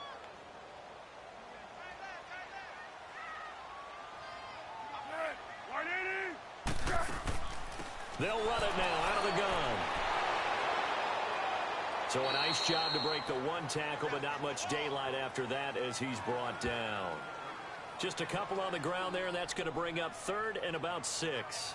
They'll run it now out of the gun. So a nice job to break the one tackle, but not much daylight after that as he's brought down. Just a couple on the ground there, and that's going to bring up 3rd and about 6.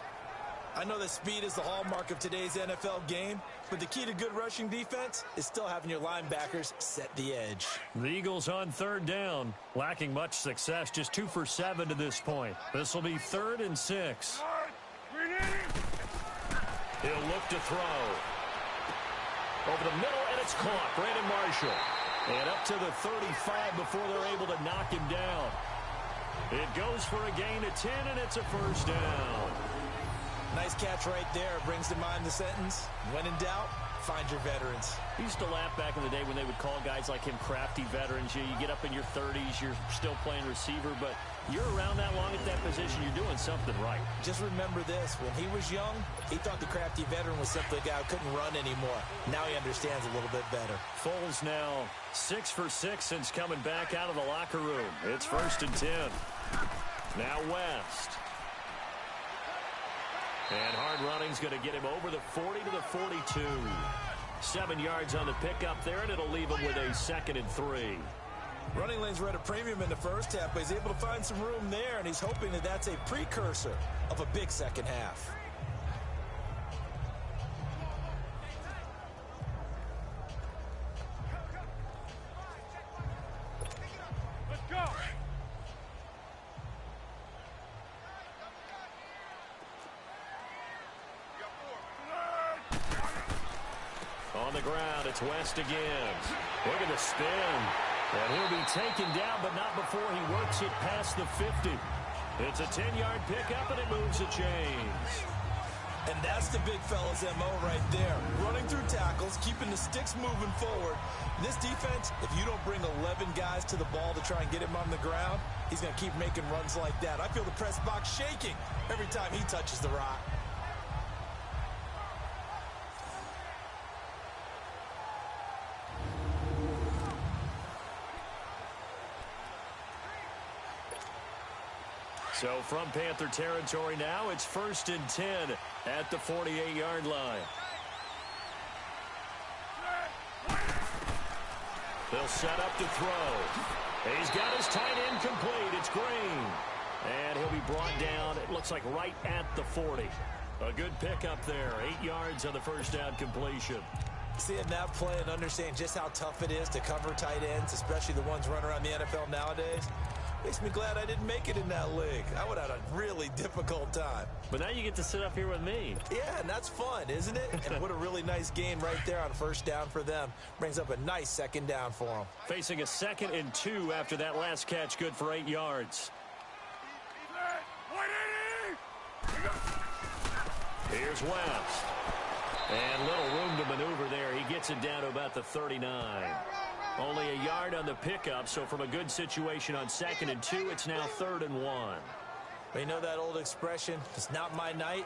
I know that speed is the hallmark of today's NFL game, but the key to good rushing defense is still having your linebackers set the edge. The Eagles on 3rd down, lacking much success, just 2 for 7 to this point. This will be 3rd and 6. He'll look to throw. Over the middle, and it's caught. Brandon Marshall. And up to the 35 before they're able to knock him down. It goes for a gain of 10, and it's a first down. Nice catch right there. Brings to mind the sentence, when in doubt, find your veterans. I used to laugh back in the day when they would call guys like him crafty veterans. You get up in your 30s, you're still playing receiver, but you're around that long at that position, you're doing something right. Just remember this. When he was young, he thought the crafty veteran was simply a guy who couldn't run anymore. Now he understands a little bit better. Foles now 6 for 6 since coming back out of the locker room. It's 1st and 10. Now West. And hard running's going to get him over the 40 to the 42. 7 yards on the pickup there, and it'll leave him with a 2nd and 3. Running lanes were at a premium in the first half, but he's able to find some room there, and he's hoping that that's a precursor of a big second half. Let's go. On the ground, it's West again. Look at the spin. And he'll be taken down, but not before he works it past the 50. It's a 10-yard pickup, and it moves the chains. And that's the big fella's MO right there. Running through tackles, keeping the sticks moving forward. This defense, if you don't bring 11 guys to the ball to try and get him on the ground, he's going to keep making runs like that. I feel the press box shaking every time he touches the rock. So from Panther territory now, it's 1st and 10 at the 48-yard line. They'll set up to throw. He's got his tight end complete. It's Green. And he'll be brought down, it looks like right at the 40. A good pickup there. 8 yards on the first down completion. Seeing that play and understanding just how tough it is to cover tight ends, especially the ones running around the NFL nowadays, makes me glad I didn't make it in that league. I would have had a really difficult time. But now you get to sit up here with me. Yeah, and that's fun, isn't it? And what a really nice gain right there on first down for them. Brings up a nice 2nd down for them. Facing a 2nd and 2 after that last catch, good for 8 yards. Here's West. And little room to maneuver there. He gets it down to about the 39. Only a yard on the pickup, so from a good situation on 2nd and 2, it's now 3rd and 1. But you know that old expression, it's not my night?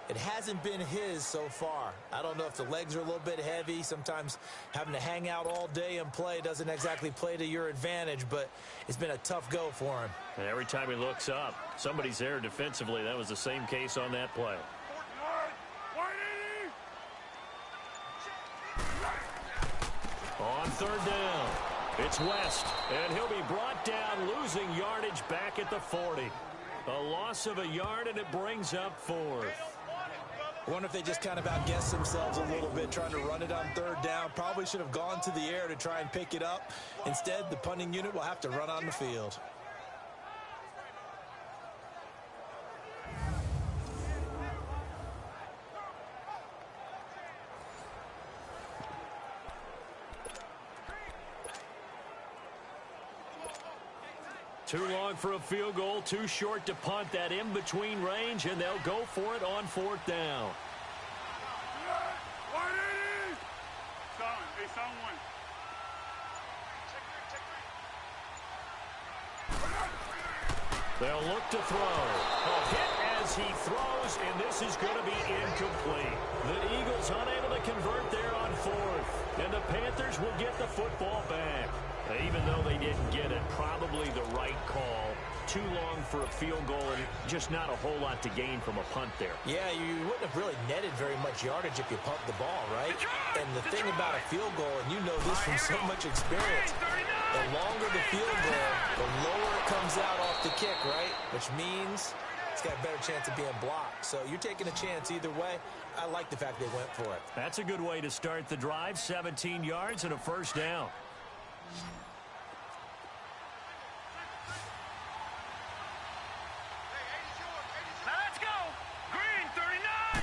It hasn't been his so far. I don't know if the legs are a little bit heavy. Sometimes having to hang out all day and play doesn't exactly play to your advantage, but it's been a tough go for him. And every time he looks up, somebody's there defensively. That was the same case on that play. On 3rd down, it's West, and he'll be brought down, losing yardage back at the 40. A loss of a yard, and it brings up 4th. I wonder if they just kind of outguessed themselves a little bit trying to run it on 3rd down. Probably should have gone to the air to try and pick it up. Instead, the punting unit will have to run on the field. Too long for a field goal, too short to punt. That in-between range, and they'll go for it on 4th down. They'll look to throw. A hit as he throws, and this is going to be incomplete. The Eagles unable to convert there on 4th, and the Panthers will get the football back. Even though they didn't get it, probably the right call. Too long for a field goal, and just not a whole lot to gain from a punt there. Yeah, you wouldn't have really netted very much yardage if you pumped the ball, right? And the thing about a field goal, and you know this from so much experience, the longer the field goal, the lower it comes out off the kick, right? Which means it's got a better chance of being blocked. So you're taking a chance either way. I like the fact they went for it. That's a good way to start the drive. 17 yards and a first down. Let's go. Green, 39.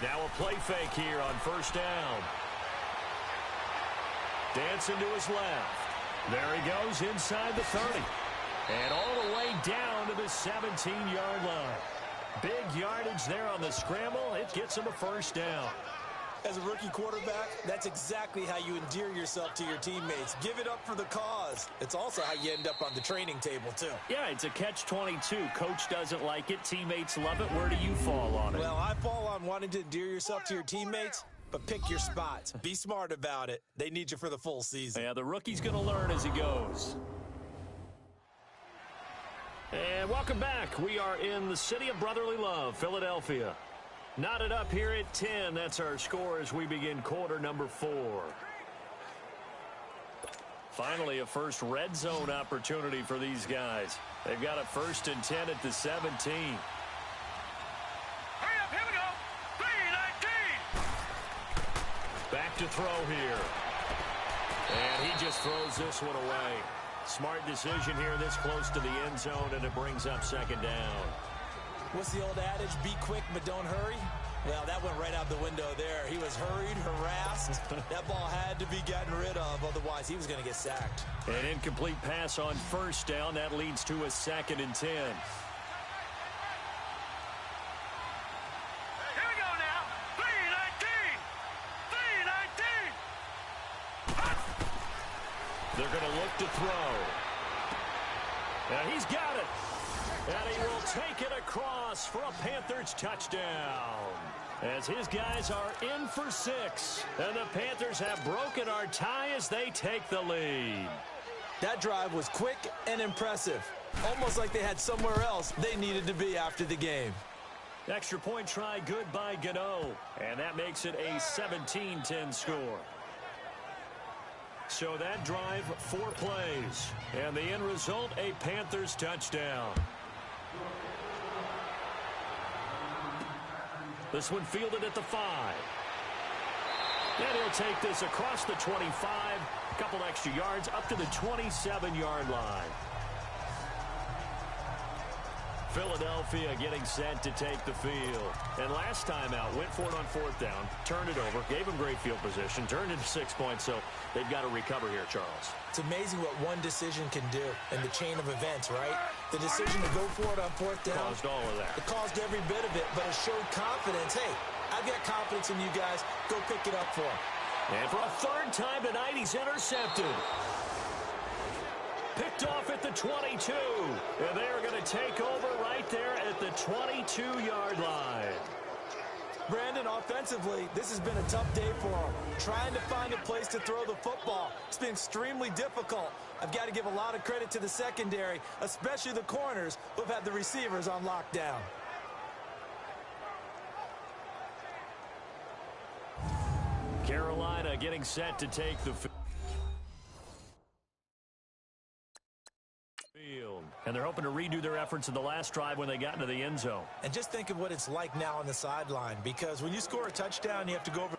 Now a play fake here on first down. Dancing to his left. There he goes inside the 30. And all the way down to the 17-yard line. Big yardage there on the scramble. It gets him a first down. As a rookie quarterback, that's exactly how you endear yourself to your teammates. Give it up for the cause. It's also how you end up on the training table, too. Yeah, it's a catch-22. Coach doesn't like it. Teammates love it. Where do you fall on it? Well, I fall on wanting to endear yourself to your teammates, but pick your spots. Be smart about it. They need you for the full season. Yeah, the rookie's going to learn as he goes. And welcome back. We are in the city of brotherly love, Philadelphia. Knotted up here at 10. That's our score as we begin quarter number 4. Finally, a first red zone opportunity for these guys. They've got a 1st and 10 at the 17. Hurry up, here we go. 3-19. Back to throw here. And he just throws this one away. Smart decision here this close to the end zone, and it brings up 2nd down. What's the old adage? Be quick, but don't hurry? Well, that went right out the window there. He was hurried, harassed. That ball had to be gotten rid of, otherwise he was going to get sacked. An incomplete pass on 1st down. That leads to a 2nd and 10. Here we go now. 3-19. 3-19. They're going to look to throw. And he's got it. And he will take it across for a Panthers touchdown. As his guys are in for 6. And the Panthers have broken our tie as they take the lead. That drive was quick and impressive. Almost like they had somewhere else they needed to be after the game. Extra point try good by Gano. And that makes it a 17-10 score. So that drive, 4 plays. And the end result, a Panthers touchdown. This one fielded at the 5. And he'll take this across the 25. A couple extra yards up to the 27-yard line. Philadelphia getting set to take the field. And last time out, went for it on 4th down, turned it over, gave them great field position, turned into 6 points, so they've got to recover here, Charles. It's amazing what one decision can do in the chain of events, right? The decision to go for it on 4th down. Caused all of that. It caused every bit of it, but it showed confidence. Hey, I've got confidence in you guys. Go pick it up for him. And for a 3rd time tonight, he's intercepted. Picked off at the 22. And they are going to take over right there at the 22-yard line. Brandon, offensively, this has been a tough day for him. Trying to find a place to throw the football. It's been extremely difficult. I've got to give a lot of credit to the secondary, especially the corners who've had the receivers on lockdown. Carolina getting set to take the field. And they're hoping to redo their efforts in the last drive when they got into the end zone. And just think of what it's like now on the sideline, because when you score a touchdown, you have to go over.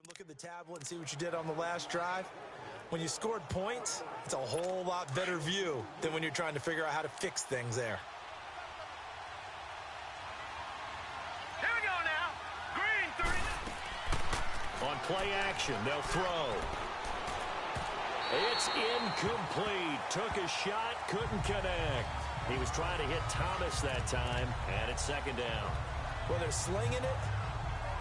Look at the tablet and see what you did on the last drive. When you scored points, it's a whole lot better view than when you're trying to figure out how to fix things there. Here we go now. Green 39. On play action, they'll throw. It's incomplete. Took a shot, couldn't connect. He was trying to hit Thomas that time, and it's 2nd down. Well, they're slinging it.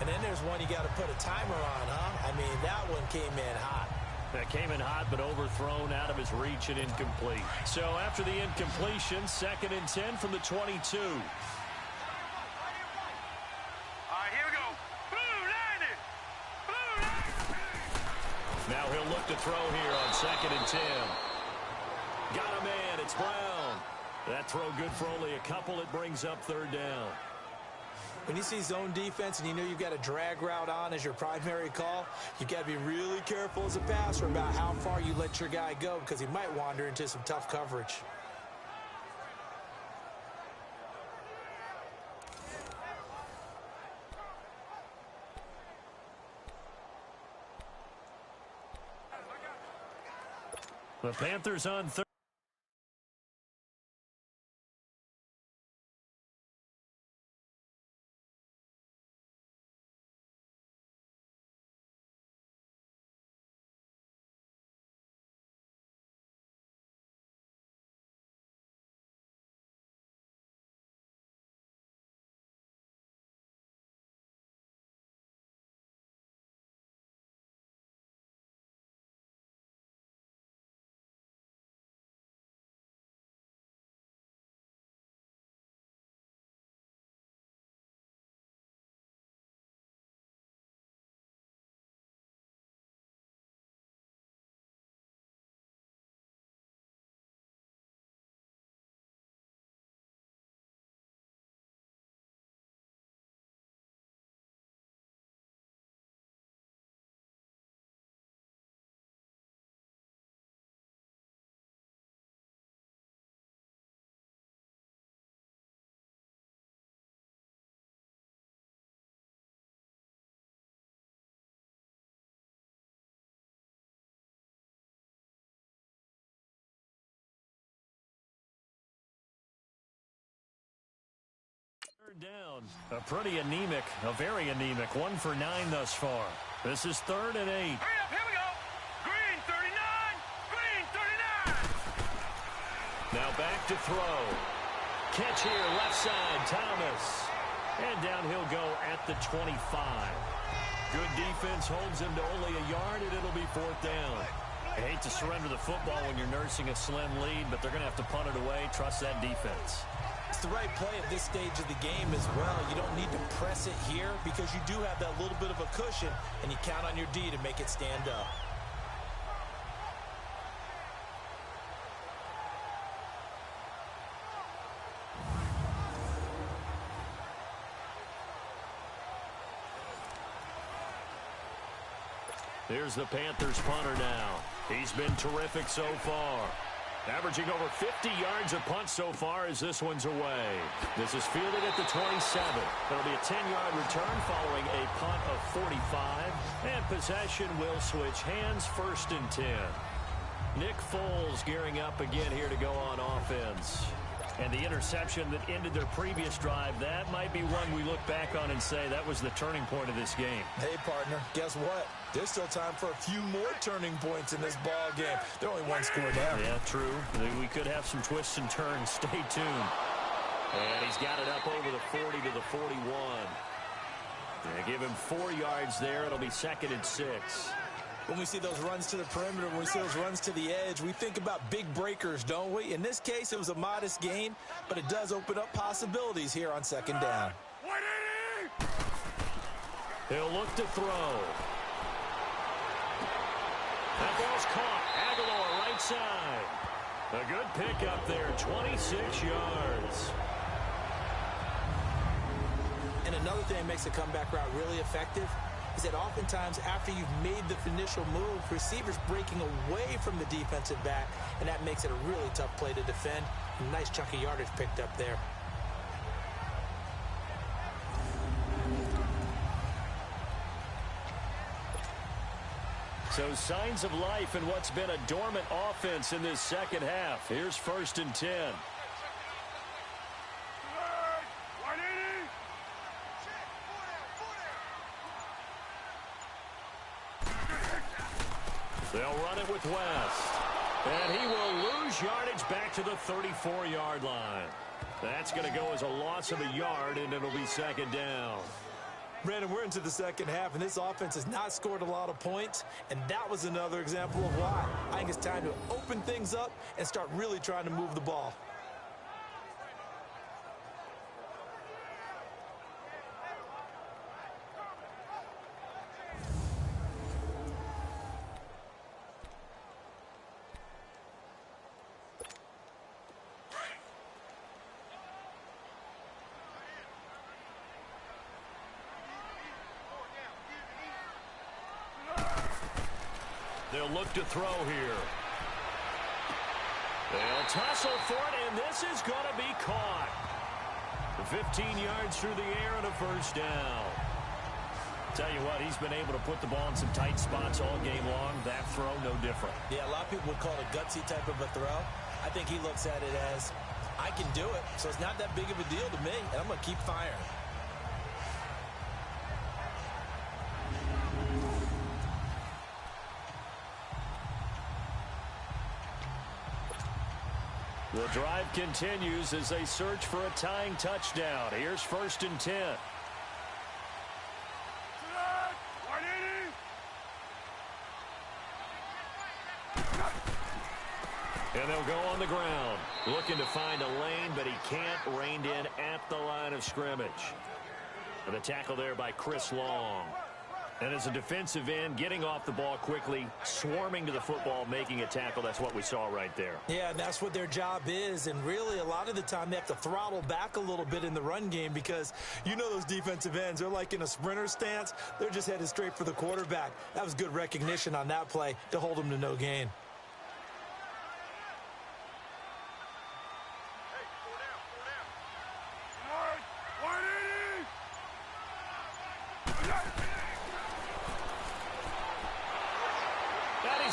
And then there's one you got to put a timer on, huh? I mean, that one came in hot. That came in hot, but overthrown out of his reach and incomplete. So after the incompletion, 2nd and 10 from the 22. All right, here we go. Blue 90. Blue 90. Now he'll look to throw here on 2nd and 10. Got a man. It's Brown. That throw good for only a couple. It brings up 3rd down. When you see zone defense and you know you've got a drag route on as your primary call, you've got to be really careful as a passer about how far you let your guy go because he might wander into some tough coverage. The Panthers on third. Down. A pretty anemic, a very anemic 1 for 9 thus far. This is 3rd and 8. Hurry up, here we go. Green 39, green 39. Now back to throw. Catch here, left side, Thomas. And down he'll go at the 25. Good defense holds him to only a yard, and it'll be 4th down. I hate to surrender the football when you're nursing a slim lead, but they're going to have to punt it away. Trust that defense. It's the right play at this stage of the game as well. You don't need to press it here because you do have that little bit of a cushion, and you count on your D to make it stand up. Here's the Panthers punter now. He's been terrific so far. Averaging over 50 yards a punt so far as this one's away. This is fielded at the 27. It'll be a 10-yard return following a punt of 45. And possession will switch hands, 1st and 10. Nick Foles gearing up again here to go on offense. And the interception that ended their previous drive, that might be one we look back on and say that was the turning point of this game. Hey, partner, guess what? There's still time for a few more turning points in this ball game. They're only one score down. Yeah, true. We could have some twists and turns. Stay tuned. And he's got it up over the 40 to the 41. They give him 4 yards there. It'll be 2nd and 6. When we see those runs to the perimeter, when we see those runs to the edge, we think about big breakers, don't we? In this case, it was a modest gain, but it does open up possibilities here on 2nd down. He'll look to throw. That ball's caught. Aguilar right side. A good pick up there, 26 yards. And another thing that makes the comeback route really effective is that oftentimes after you've made the initial move, receivers breaking away from the defensive back, and that makes it a really tough play to defend. A nice chunk of yardage picked up there. So signs of life in what's been a dormant offense in this 2nd half. Here's 1st and 10. They'll run it with West. And he will lose yardage back to the 34-yard line. That's going to go as a loss of a yard, and it'll be 2nd down. Brandon, we're into the 2nd half, and this offense has not scored a lot of points, and that was another example of why. I think it's time to open things up and start really trying to move the ball. They'll look to throw here. They'll tussle for it, and this is going to be caught. 15 yards through the air and a first down. Tell you what, he's been able to put the ball in some tight spots all game long. That throw, no different. Yeah, a lot of people would call it a gutsy type of a throw. I think he looks at it as, I can do it, so it's not that big of a deal to me, and I'm going to keep firing. The drive continues as they search for a tying touchdown. Here's 1st and 10. And they'll go on the ground, looking to find a lane, but he can't, reined in at the line of scrimmage. And the tackle there by Chris Long. And as a defensive end, getting off the ball quickly, swarming to the football, making a tackle. That's what we saw right there. Yeah, and that's what their job is. And really, a lot of the time, they have to throttle back a little bit in the run game because you know those defensive ends, they're like in a sprinter stance. They're just headed straight for the quarterback. That was good recognition on that play to hold them to no gain.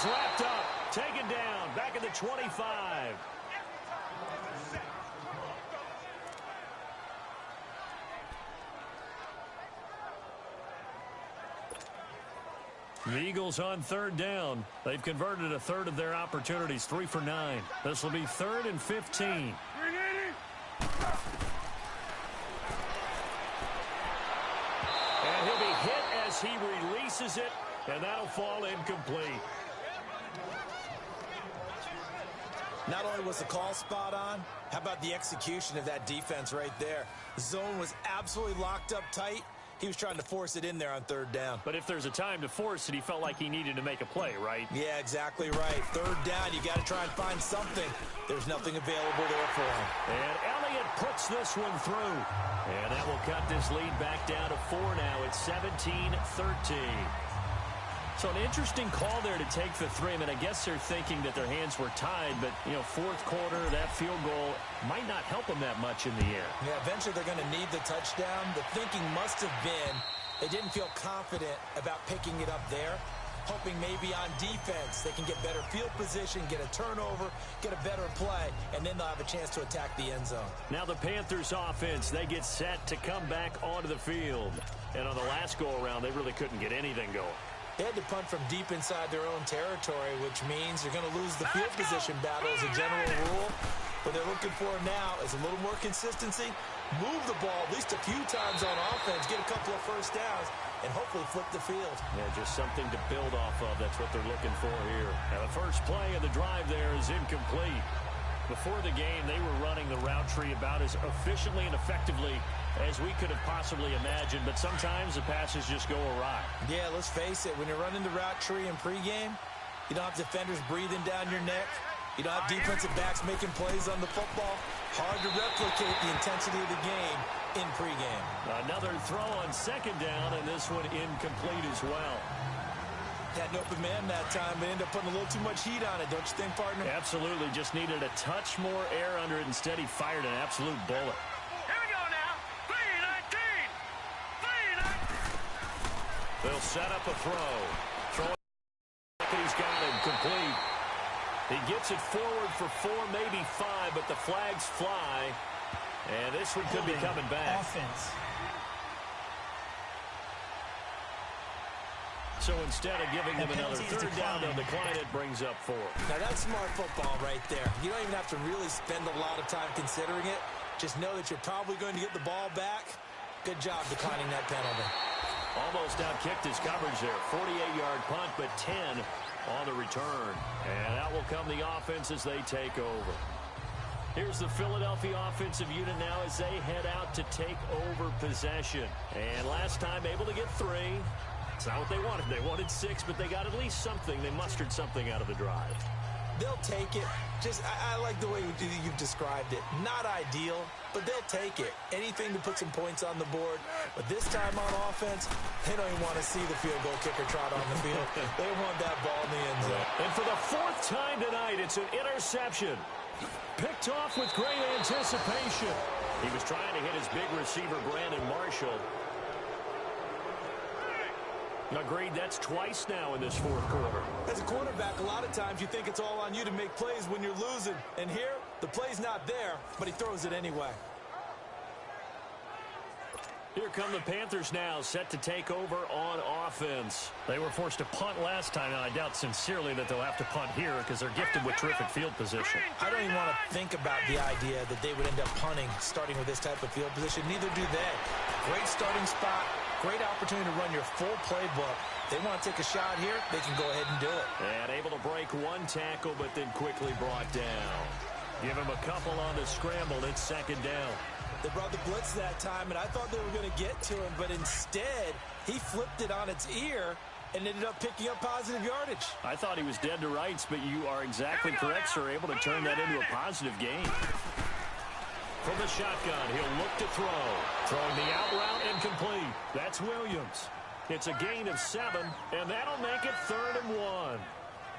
Wrapped up, taken down, back at the 25. The Eagles on 3rd down. They've converted a third of their opportunities, 3 for 9. This will be 3rd and 15. And he'll be hit as he releases it, and that'll fall incomplete. Not only was the call spot on, how about the execution of that defense right there? The zone was absolutely locked up tight. He was trying to force it in there on 3rd down. But if there's a time to force it, he felt like he needed to make a play, right? Yeah, exactly right. 3rd down, you got to try and find something. There's nothing available there for him. And Elliott puts this one through. And that will cut this lead back down to 4 now. It's 17-13. So an interesting call there to take the 3. I mean, I guess they're thinking that their hands were tied, but, you know, 4th quarter, that field goal might not help them that much in the air. Yeah, eventually they're going to need the touchdown. The thinking must have been they didn't feel confident about picking it up there, hoping maybe on defense they can get better field position, get a turnover, get a better play, and then they'll have a chance to attack the end zone. Now the Panthers offense, they get set to come back onto the field. And on the last go-around, they really couldn't get anything going. They had to punt from deep inside their own territory, which means they're going to lose the field position battle as a general rule. What they're looking for now is a little more consistency, move the ball at least a few times on offense, get a couple of first downs, and hopefully flip the field. Yeah, just something to build off of. That's what they're looking for here. Now the first play of the drive there is incomplete. Before the game, they were running the route tree about as efficiently and effectively as we could have possibly imagined, but sometimes the passes just go awry. Yeah, let's face it, when you're running the route tree in pregame, you don't have defenders breathing down your neck. You don't have defensive backs making plays on the football. Hard to replicate the intensity of the game in pregame. Another throw on 2nd down, and this one incomplete as well. Had an open man that time, but ended up putting a little too much heat on it, don't you think, partner? Absolutely. Just needed a touch more air under it. Instead, he fired an absolute bullet. Here we go now. 3-19. 3-19. They'll set up a throw. He's got it complete. He gets it forward for 4, maybe 5, but the flags fly. And this one could be coming back. Offense. So instead of giving them another 3rd down, they'll decline it, brings up 4. Now that's smart football right there. You don't even have to really spend a lot of time considering it. Just know that you're probably going to get the ball back. Good job declining that penalty. Almost outkicked his coverage there. 48-yard punt, but 10 on the return. And out will come the offense as they take over. Here's the Philadelphia offensive unit now as they head out to take over possession. And last time able to get 3. It's not what they wanted. They wanted 6, but they got at least something. They mustered something out of the drive. They'll take it. I like the way you've described it. Not ideal, but they'll take it. Anything to put some points on the board. But this time on offense, they don't even want to see the field goal kicker trot on the field. They want that ball in the end zone. And for the 4th time tonight, it's an interception. Picked off with great anticipation. He was trying to hit his big receiver, Brandon Marshall. Agreed, that's twice now in this 4th quarter. As a quarterback, a lot of times you think it's all on you to make plays when you're losing. And here, the play's not there, but he throws it anyway. Here come the Panthers now, set to take over on offense. They were forced to punt last time, and I doubt sincerely that they'll have to punt here because they're gifted with terrific field position. I don't even want to think about the idea that they would end up punting starting with this type of field position. Neither do they. Great starting spot. Great opportunity to run your full playbook. They want to take a shot here, they can go ahead and do it. And able to break one tackle, but then quickly brought down. Give him a couple on the scramble. It's 2nd down. They brought the blitz that time, and I thought they were going to get to him, but instead, he flipped it on its ear and ended up picking up positive yardage. I thought he was dead to rights, but you are exactly correct, sir. Able to turn that into a positive gain. From the shotgun, he'll look to throw. Throwing the out route incomplete. That's Williams. It's a gain of 7, and that'll make it 3rd and 1.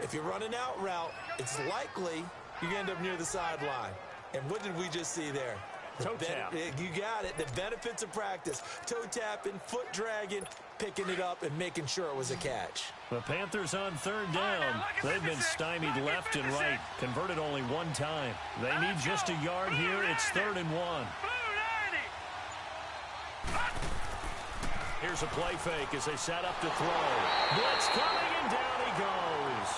If you're running out route, it's likely you're going to end up near the sideline. And what did we just see there? Toe tap. You got it. The benefits of practice. Toe tapping, foot dragging, picking it up, and making sure it was a catch. The Panthers on 3rd down. They've been stymied left and right. Converted only one time. They need just a yard here. It's 3rd and 1. Here's a play fake as they set up to throw. Blitz coming, and down he goes.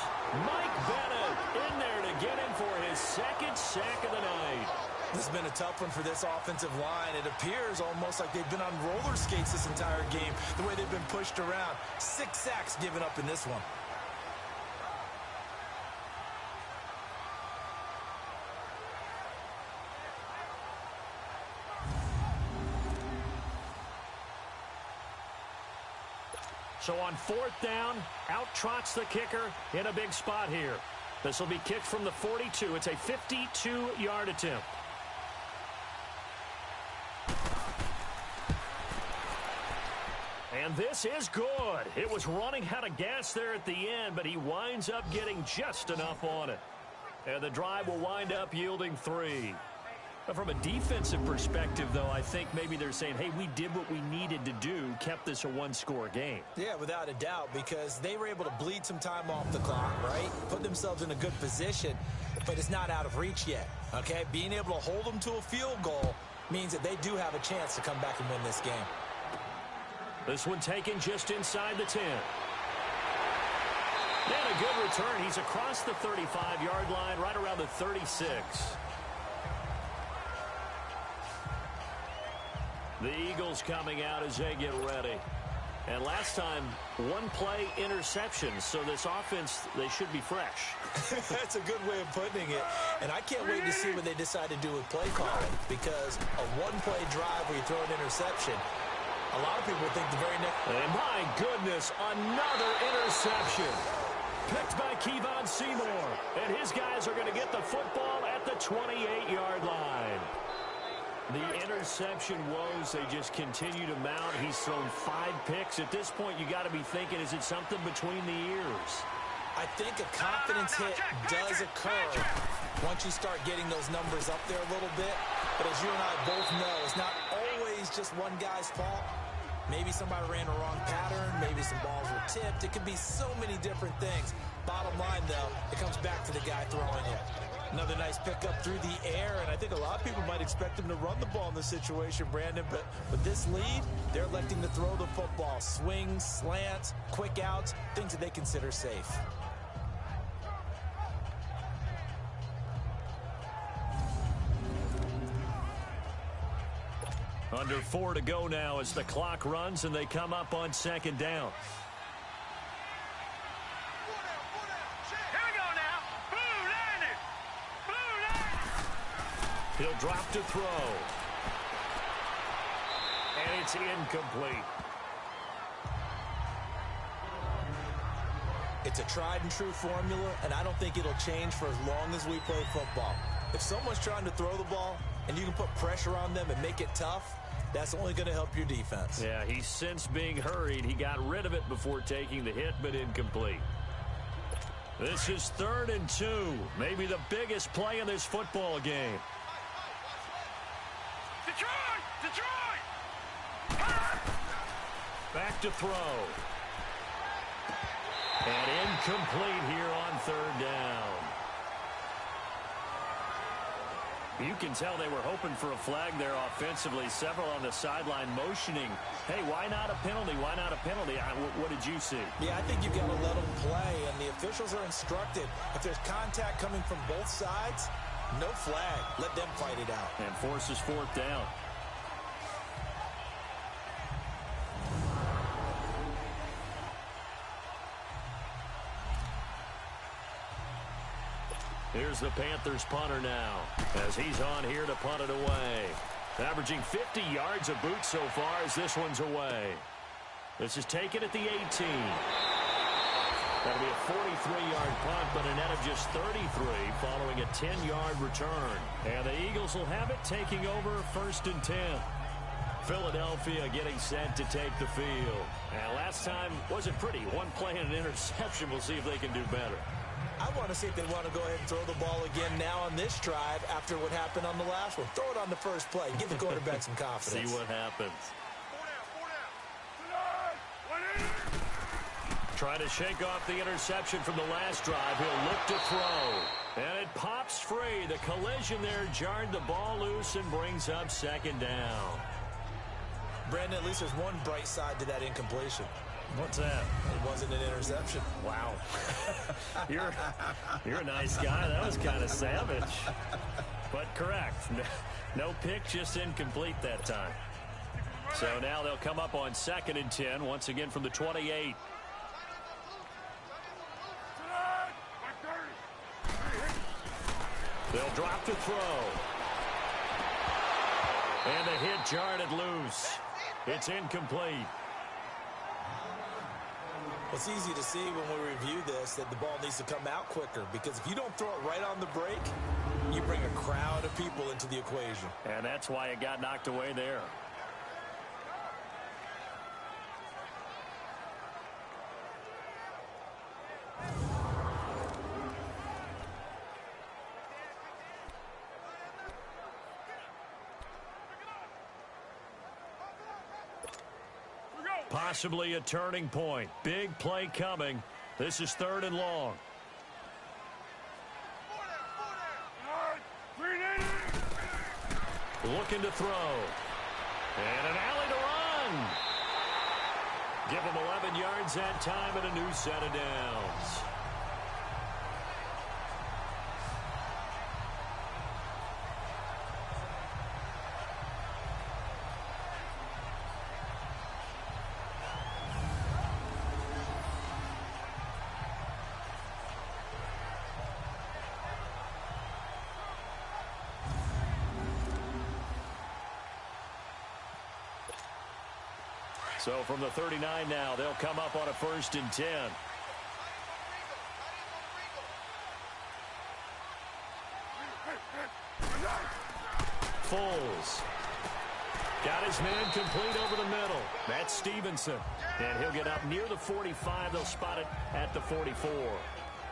Mike Bennett in there to get him for his 2nd sack of the night. This has been a tough one for this offensive line. It appears almost like they've been on roller skates this entire game, the way they've been pushed around. 6 sacks given up in this one. So on 4th down, out trots the kicker in a big spot here. This will be kicked from the 42. It's a 52-yard attempt. And this is good. It was running out of gas there at the end, but he winds up getting just enough on it. And the drive will wind up yielding 3. But from a defensive perspective, though, I think maybe they're saying, hey, we did what we needed to do, kept this a 1-score game. Yeah, without a doubt, because they were able to bleed some time off the clock, right? Put themselves in a good position, but it's not out of reach yet, okay? Being able to hold them to a field goal means that they do have a chance to come back and win this game. This one taken just inside the 10. And a good return. He's across the 35-yard line, right around the 36. The Eagles coming out as they get ready. And last time, 1-play interception. So this offense, they should be fresh. That's a good way of putting it. And I can't wait to see what they decide to do with play calling. Because a 1-play drive where you throw an interception, a lot of people think the very next... And my goodness, another interception. Picked by Kevon Seymour. And his guys are going to get the football at the 28-yard line. The interception woes, they just continue to mount. He's thrown 5 picks. At this point, you got to be thinking, is it something between the ears? I think a confidence hit does occur once you start getting those numbers up there a little bit. But as you and I both know, it's not always just one guy's fault. Maybe somebody ran a wrong pattern. Maybe some balls were tipped. It could be so many different things. Bottom line, though, it comes back to the guy throwing it. Another nice pickup through the air, and I think a lot of people might expect him to run the ball in this situation, Brandon, but with this lead, they're electing to throw the football. Swings, slants, quick outs, things that they consider safe. Under 4 to go now as the clock runs and they come up on 2nd down. He'll drop to throw. And it's incomplete. It's a tried-and-true formula, and I don't think it'll change for as long as we play football. If someone's trying to throw the ball and you can put pressure on them and make it tough, that's only going to help your defense. Yeah, he's since being hurried. He got rid of it before taking the hit, but incomplete. This is 3rd and 2. Maybe the biggest play in this football game. Detroit! Back to throw. And incomplete here on 3rd down. You can tell they were hoping for a flag there offensively. Several on the sideline motioning, hey, why not a penalty? Why not a penalty? What did you see? Yeah, I think you've got to let them play, and the officials are instructed. If there's contact coming from both sides, no flag. Let them fight it out. And forces 4th down. Here's the Panthers punter now, as he's on here to punt it away. Averaging 50 yards a boot so far as this one's away. This is taken at the 18. That'll be a 43-yard punt, but a net of just 33 following a 10-yard return. And the Eagles will have it, taking over 1st and 10. Philadelphia getting set to take the field. And last time wasn't pretty. One play and an interception. We'll see if they can do better. I want to see if they want to go ahead and throw the ball again now on this drive after what happened on the last one. Throw it on the first play. Give the quarterback some confidence. See what happens. Trying to shake off the interception from the last drive. He'll look to throw. And it pops free. The collision there jarred the ball loose and brings up 2nd down. Brandon, at least there's one bright side to that incompletion. What's that? It wasn't an interception. Wow. You're a nice guy. That was kind of savage. But correct. No pick, just incomplete that time. So now they'll come up on 2nd and 10, once again from the 28. They'll drop to throw. And the hit jarred it loose. It's incomplete. It's easy to see when we review this that the ball needs to come out quicker, because if you don't throw it right on the break, you bring a crowd of people into the equation. And that's why it got knocked away there. Possibly a turning point. Big play coming. This is 3rd and long. Looking to throw. And an alley to run. Give him 11 yards that time and a new set of downs. So from the 39 now, they'll come up on a 1st and 10. Foles. Got his man complete over the middle. That's Stevenson. And he'll get up near the 45. They'll spot it at the 44.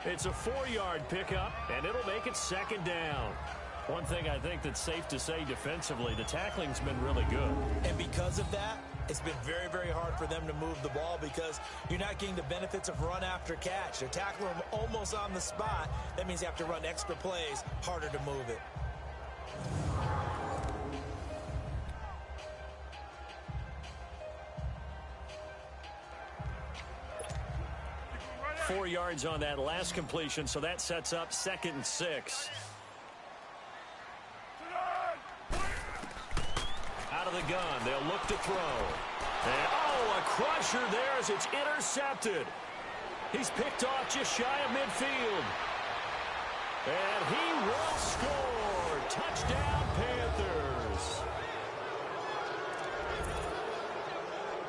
It's a 4-yard pickup, and it'll make it 2nd down. One thing I think that's safe to say defensively, the tackling's been really good. And because of that, it's been very, very hard for them to move the ball because you're not getting the benefits of run after catch. They're tackling them almost on the spot. That means you have to run extra plays, harder to move it. Four yards on that last completion, so that sets up 2nd and 6. Out of the gun, they'll look to throw. And, a crusher there as it's intercepted. He's picked off just shy of midfield. And he will score. Touchdown, Panthers.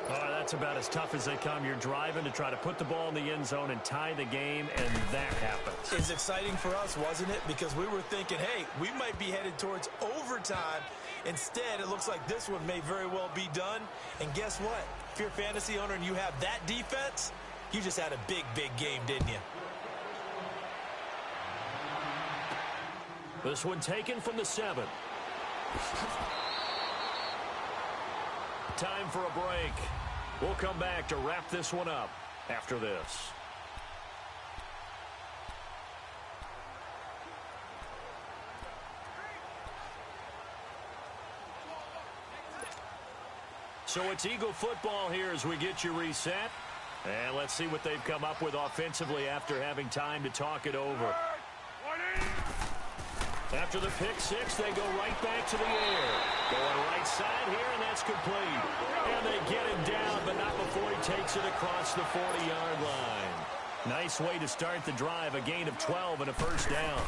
That's that's about as tough as they come. You're driving to try to put the ball in the end zone and tie the game, and that happens. It's exciting for us, wasn't it? Because we were thinking, hey, we might be headed towards overtime. Instead, it looks like this one may very well be done. And guess what? If you're a fantasy owner and you have that defense, you just had a big, big game, didn't you? This one taken from the 7. Time for a break. We'll come back to wrap this one up after this. So it's Eagle football here as we get you reset. And let's see what they've come up with offensively after having time to talk it over. After the pick six, they go right back to the air. Going right side here, and that's complete. And they get him down, but not before he takes it across the 40-yard line. Nice way to start the drive, a gain of 12 and a first down.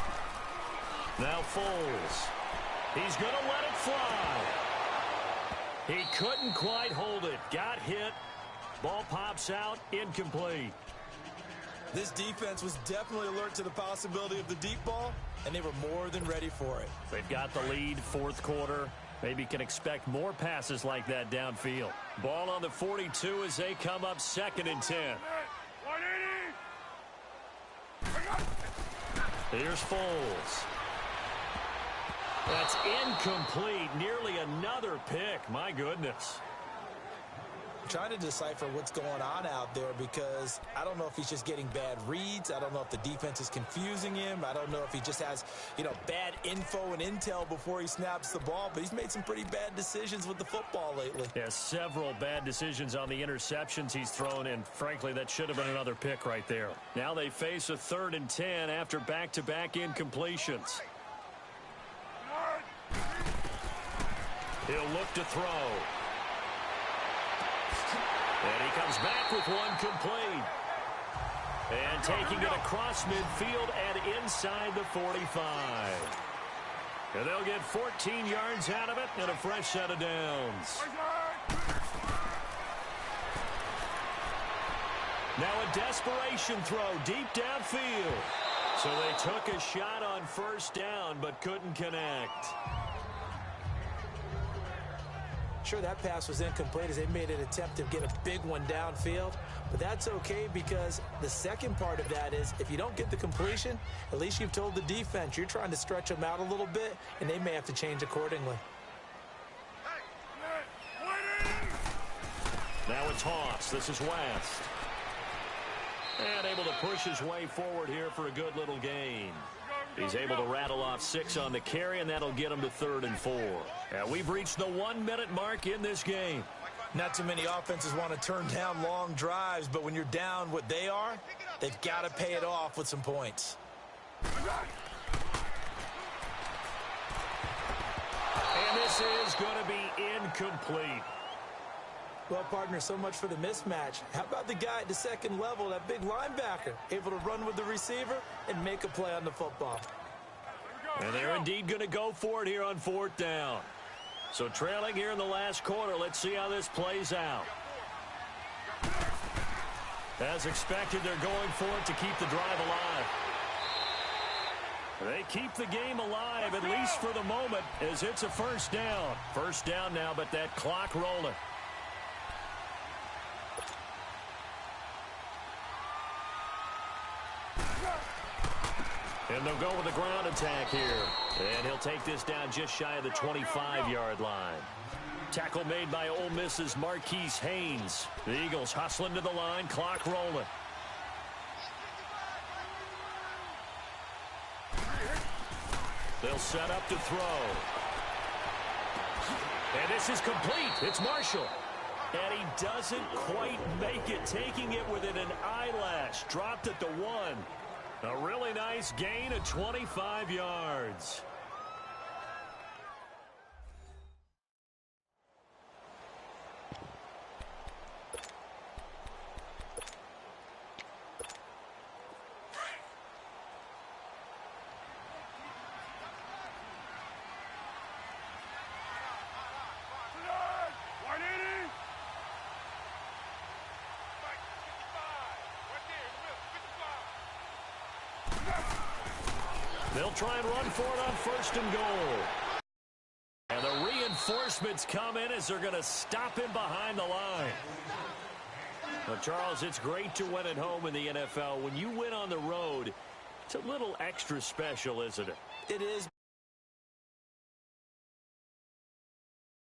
Now Foles. He's going to let it fly. He couldn't quite hold it. Got hit. Ball pops out, incomplete. This defense was definitely alert to the possibility of the deep ball, and they were more than ready for it. They've got the lead, fourth quarter. Maybe can expect more passes like that downfield. Ball on the 42 as they come up 2nd and 10. Here's Foles. That's incomplete. Nearly another pick. My goodness. Trying to decipher what's going on out there because I don't know if he's just getting bad reads. I don't know if the defense is confusing him. I don't know if he just has, bad info and intel before he snaps the ball. But he's made some pretty bad decisions with the football lately. Yeah, several bad decisions on the interceptions he's thrown, and frankly, that should have been another pick right there. Now they face a 3rd and 10 after back-to-back incompletions. He'll look to throw. And he comes back with one complete. And taking it across midfield and inside the 45. And they'll get 14 yards out of it and a fresh set of downs. Now a desperation throw deep downfield. So they took a shot on first down but couldn't connect. Sure, that pass was incomplete as they made an attempt to get a big one downfield. But that's okay because the second part of that is if you don't get the completion, at least you've told the defense you're trying to stretch them out a little bit, and they may have to change accordingly. Now it's Hoss. This is West. And able to push his way forward here for a good little gain. He's able to rattle off 6 on the carry, and that'll get him to 3rd and 4. And we've reached the 1-minute mark in this game. Not too many offenses want to turn down long drives, but when you're down what they are, they've got to pay it off with some points. And this is going to be incomplete. Well, partner, so much for the mismatch. How about the guy at the second level, that big linebacker, able to run with the receiver and make a play on the football? And they're indeed going to go for it here on 4th down. So trailing here in the last quarter, let's see how this plays out. As expected, they're going for it to keep the drive alive. They keep the game alive, at least for the moment, as it's a first down. First down now, but that clock rolling. And they'll go with a ground attack here. And he'll take this down just shy of the 25-yard line. Tackle made by Ole Miss's Marquise Haynes. The Eagles hustling to the line, clock rolling. They'll set up to throw. And this is complete. It's Marshall. And he doesn't quite make it, taking it within an eyelash. Dropped at the 1. A really nice gain of 25 yards. They'll try and run for it on 1st and goal. And the reinforcements come in as they're going to stop him behind the line. Well, Charles, it's great to win at home in the NFL. When you win on the road, it's a little extra special, isn't it? It is.